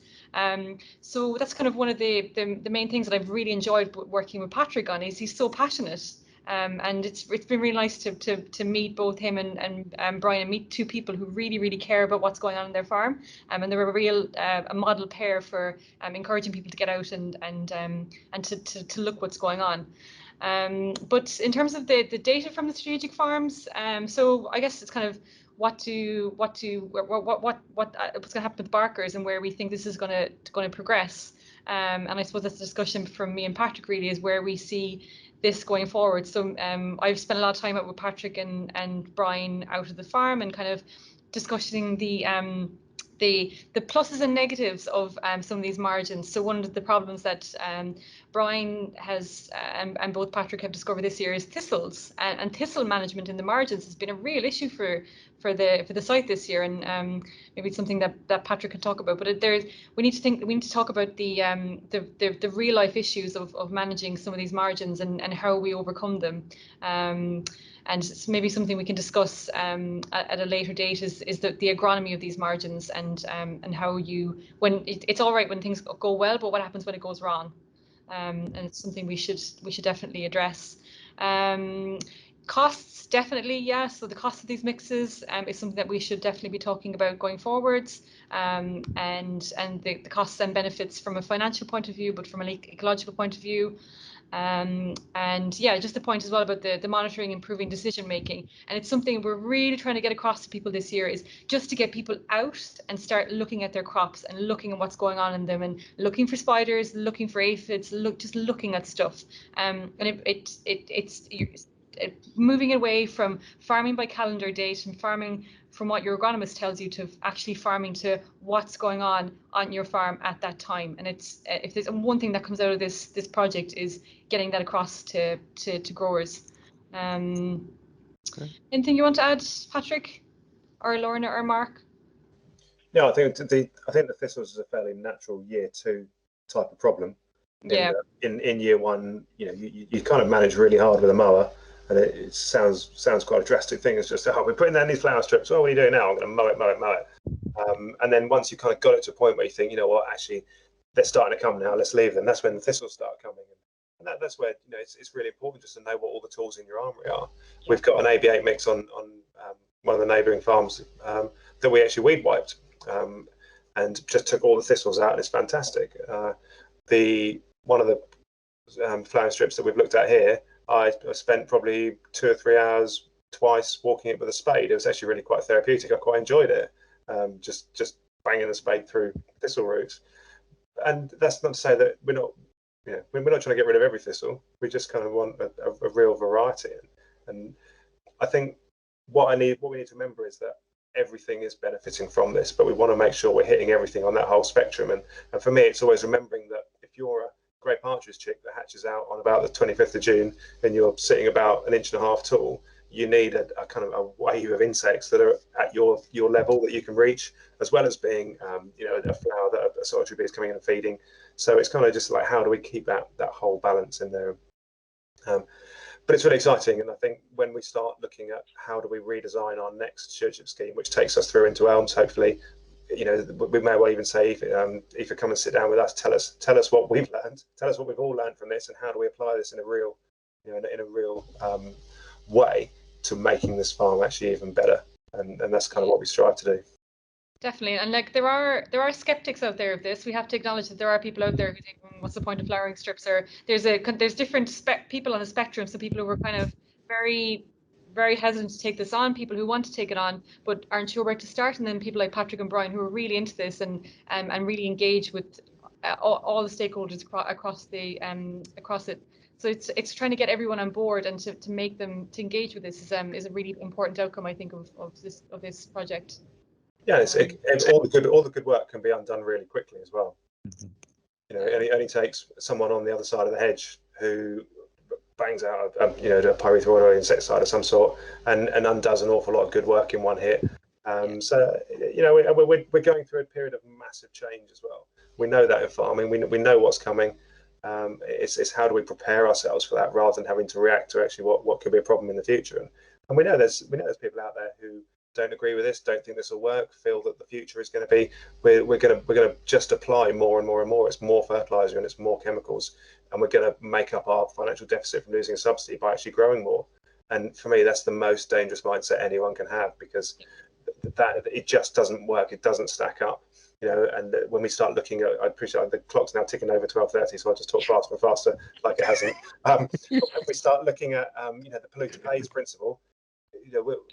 So that's kind of one of the main things that I've really enjoyed working with Patrick on, is he's so passionate. And it's been really nice to meet both him and Brian, and meet two people who really care about what's going on in their farm, and they're a model pair for encouraging people to get out and to look what's going on. But in terms of the data from the strategic farms, so I guess it's kind of what's going to happen with Barkers, and where we think this is going to progress. And I suppose that's a discussion from me and Patrick, really, is where we see this going forward. So I've spent a lot of time out with Patrick and Brian out of the farm, and kind of discussing the the pluses and negatives of some of these margins. So one of the problems that Brian has and both Patrick have discovered this year is thistles, and thistle management in the margins has been a real issue for the site this year, and maybe it's something that Patrick can talk about. But we need to talk about the real life issues of managing some of these margins and how we overcome them. And it's maybe something we can discuss at a later date is the agronomy of these margins and how when it's all right when things go well, but what happens when it goes wrong? And it's something we should definitely address. Costs, definitely, yeah. So the cost of these mixes is something that we should definitely be talking about going forwards, and the costs and benefits from a financial point of view, but from an ecological point of view. And yeah, just the point as well about the monitoring, improving decision making, and it's something we're really trying to get across to people this year, is just to get people out and start looking at their crops and looking at what's going on in them and looking for spiders, looking for aphids, just looking at stuff. And it's moving away from farming by calendar date and farming from what your agronomist tells you to actually farming to what's going on your farm at that time. And it's if there's one thing that comes out of this project is getting that across to growers. Anything you want to add, Patrick, or Lorna, or Mark? No, I think the thistles is a fairly natural year 2 type of problem. Yeah. In year 1, you kind of manage really hard with a mower, and it sounds quite a drastic thing. It's just, we're putting down these flower strips. Oh, what are you doing now? I'm going to mow it. And then once you kind of got it to a point where you think, you know what, actually, they're starting to come now. Let's leave them. That's when the thistles start coming. And that's where it's really important just to know what all the tools in your armory are. Yeah. We've got an AB8 mix on one of the neighbouring farms that we actually weed wiped, and just took all the thistles out, and it's fantastic. One of the flowering strips that we've looked at here, I spent probably 2 or 3 hours twice walking it with a spade. It was actually really quite therapeutic. I quite enjoyed it, just banging the spade through thistle roots. And that's not to say that we're not trying to get rid of every thistle. We just kind of want a real variety. And I think what we need to remember is that everything is benefiting from this, but we want to make sure we're hitting everything on that whole spectrum. And for me, it's always remembering that if you're a grey partridge chick that hatches out on about the 25th of June and you're sitting about 1.5 inches tall, you need a kind of a wave of insects that are at your level that you can reach, as well as being a flower that a solitary bee is coming in and feeding. So it's kind of just like, how do we keep that whole balance in there? But it's really exciting, and I think when we start looking at how do we redesign our next stewardship scheme, which takes us through into elms, hopefully, we may well even say, Aoife, come and sit down with us. Tell us what we've learned. Tell us what we've all learned from this, and how do we apply this in a real, way to making this farm actually even better. And that's kind of what we strive to do. Definitely, and like there are skeptics out there of this. We have to acknowledge that there are people out there who think, what's the point of flowering strips? Or there's different people on the spectrum. So people who are kind of very, very hesitant to take this on, people who want to take it on but aren't sure where to start, and then people like Patrick and Brian who are really into this and really engage with all the stakeholders across it. So it's trying to get everyone on board and to make them to engage with this is a really important outcome, I think, of this project. Yeah, all the good work can be undone really quickly as well. Mm-hmm. It only takes someone on the other side of the hedge who bangs out a pyrethroid or insecticide of some sort and undoes an awful lot of good work in one hit. So we're going through a period of massive change as well. We know that in farming. We know what's coming. It's how do we prepare ourselves for that rather than having to react to actually what could be a problem in the future. And we know there's people out there who don't agree with this, don't think this will work, feel that the future is going to be we're going to just apply more and more and more. It's more fertilizer and it's more chemicals, and we're going to make up our financial deficit from losing a subsidy by actually growing more. And for me, that's the most dangerous mindset anyone can have, because that it just doesn't work. It doesn't stack up. And when we start looking at, I appreciate the clock's now ticking over 12:30, so I'll just talk faster and faster like it hasn't. When we start looking at the polluter pays principle,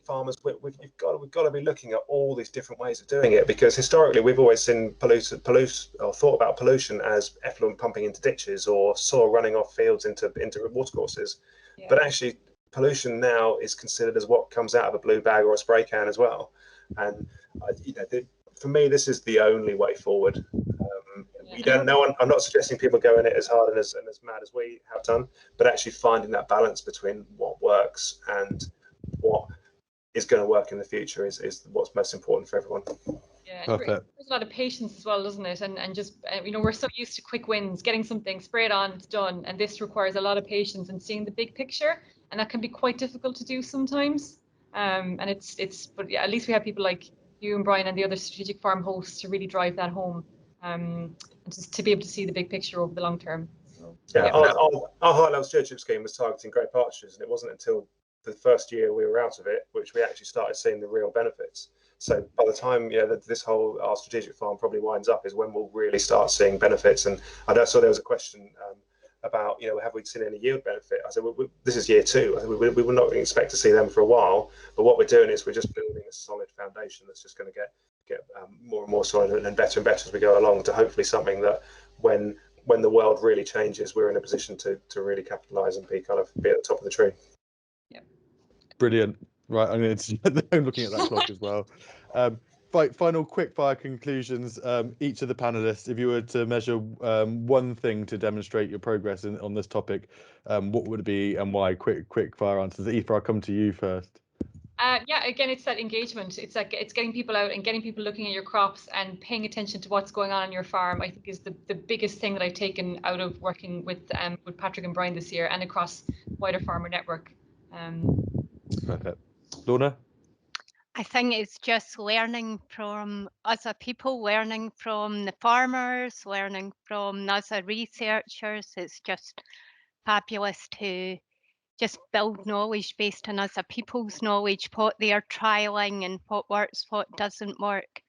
farmers, we've got to be looking at all these different ways of doing it, because historically we've always seen thought about pollution as effluent pumping into ditches or soil running off fields into watercourses. Yeah. But actually pollution now is considered as what comes out of a blue bag or a spray can as well. And for me, this is the only way forward. You don't know. I'm not suggesting people go in it as hard and as mad as we have done, but actually finding that balance between what works and what is going to work in the future is what's most important for everyone. Yeah, Perfect. there's a lot of patience as well, doesn't it? And just you know, we're so used to quick wins, getting something sprayed on, it's done, and this requires a lot of patience and seeing the big picture, and that can be quite difficult to do sometimes. And but yeah, at least we have people like you and Brian and the other strategic farm hosts to really drive that home, and just to be able to see the big picture over the long term. So, yeah, our high-level stewardship scheme was targeting grey partridges, and it wasn't until the first year we were out of it which we actually started seeing the real benefits. So by the time our strategic farm probably winds up is when we'll really start seeing benefits. And I saw there was a question about, have we seen any yield benefit? I said, this is year 2. I said, we will not expect to see them for a while, but what we're doing is we're just building a solid foundation that's just going to get more and more solid and better as we go along, to hopefully something that when the world really changes, we're in a position to really capitalize and be at the top of the tree. Yeah. Brilliant. Right, I'm looking at that clock as well. Final quick fire conclusions. Each of the panelists, if you were to measure one thing to demonstrate your progress on this topic, what would it be and why? Quick fire answers. Aoife, I'll come to you first. Yeah, again, it's that engagement. It's getting people out and getting people looking at your crops and paying attention to what's going on your farm. I think is the biggest thing that I've taken out of working with Patrick and Brian this year and across wider farmer network. Perfect. Lorna? I think it's just learning from us as people, learning from the farmers, learning from us as researchers. It's just fabulous to just build knowledge based on us as people's knowledge, what they are trialing and what works, what doesn't work.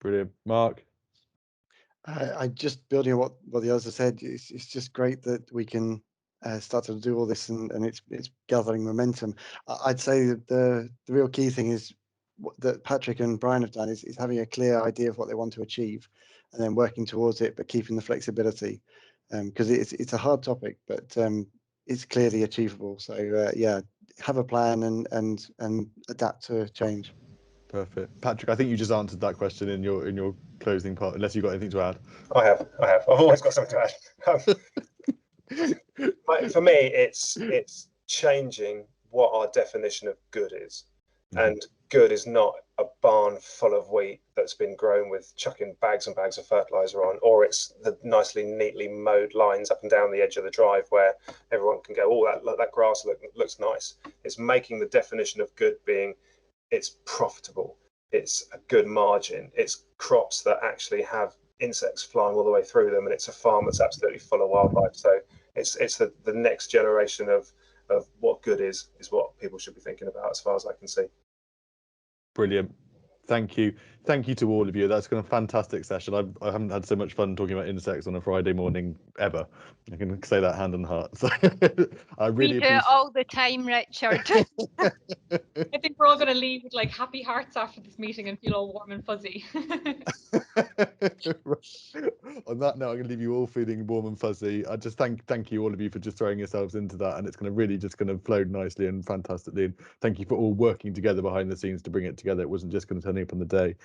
Brilliant. Mark? I just building on what the others have said, it's just great that we can start to do all this and it's gathering momentum. I'd say that the real key thing is that Patrick and Brian have done is having a clear idea of what they want to achieve and then working towards it, but keeping the flexibility, because it's a hard topic, but it's clearly achievable. So yeah, have a plan and adapt to change. Perfect. Patrick, I think you just answered that question in your closing part, unless you've got anything to add. I have. I've always got something to add. For me, it's changing what our definition of good is. And good is not a barn full of wheat that's been grown with chucking bags and bags of fertilizer on, or it's the neatly mowed lines up and down the edge of the drive where everyone can go, oh, that grass looks nice. It's making the definition of good being it's profitable, it's a good margin, it's crops that actually have insects flying all the way through them, and it's a farm that's absolutely full of wildlife. So it's the next generation of what good is what people should be thinking about, as far as I can see. Brilliant. Thank you to all of you. That's been a fantastic session. I haven't had so much fun talking about insects on a Friday morning ever. I can say that hand on heart. So I really we do it all the time, Richard. I think we're all going to leave with like happy hearts after this meeting and feel all warm and fuzzy. On that note, I'm going to leave you all feeling warm and fuzzy. I just thank you all of you for just throwing yourselves into that, and it's going to really just going to flow nicely and fantastically. And thank you for all working together behind the scenes to bring it together. It wasn't just going to turn up on the day.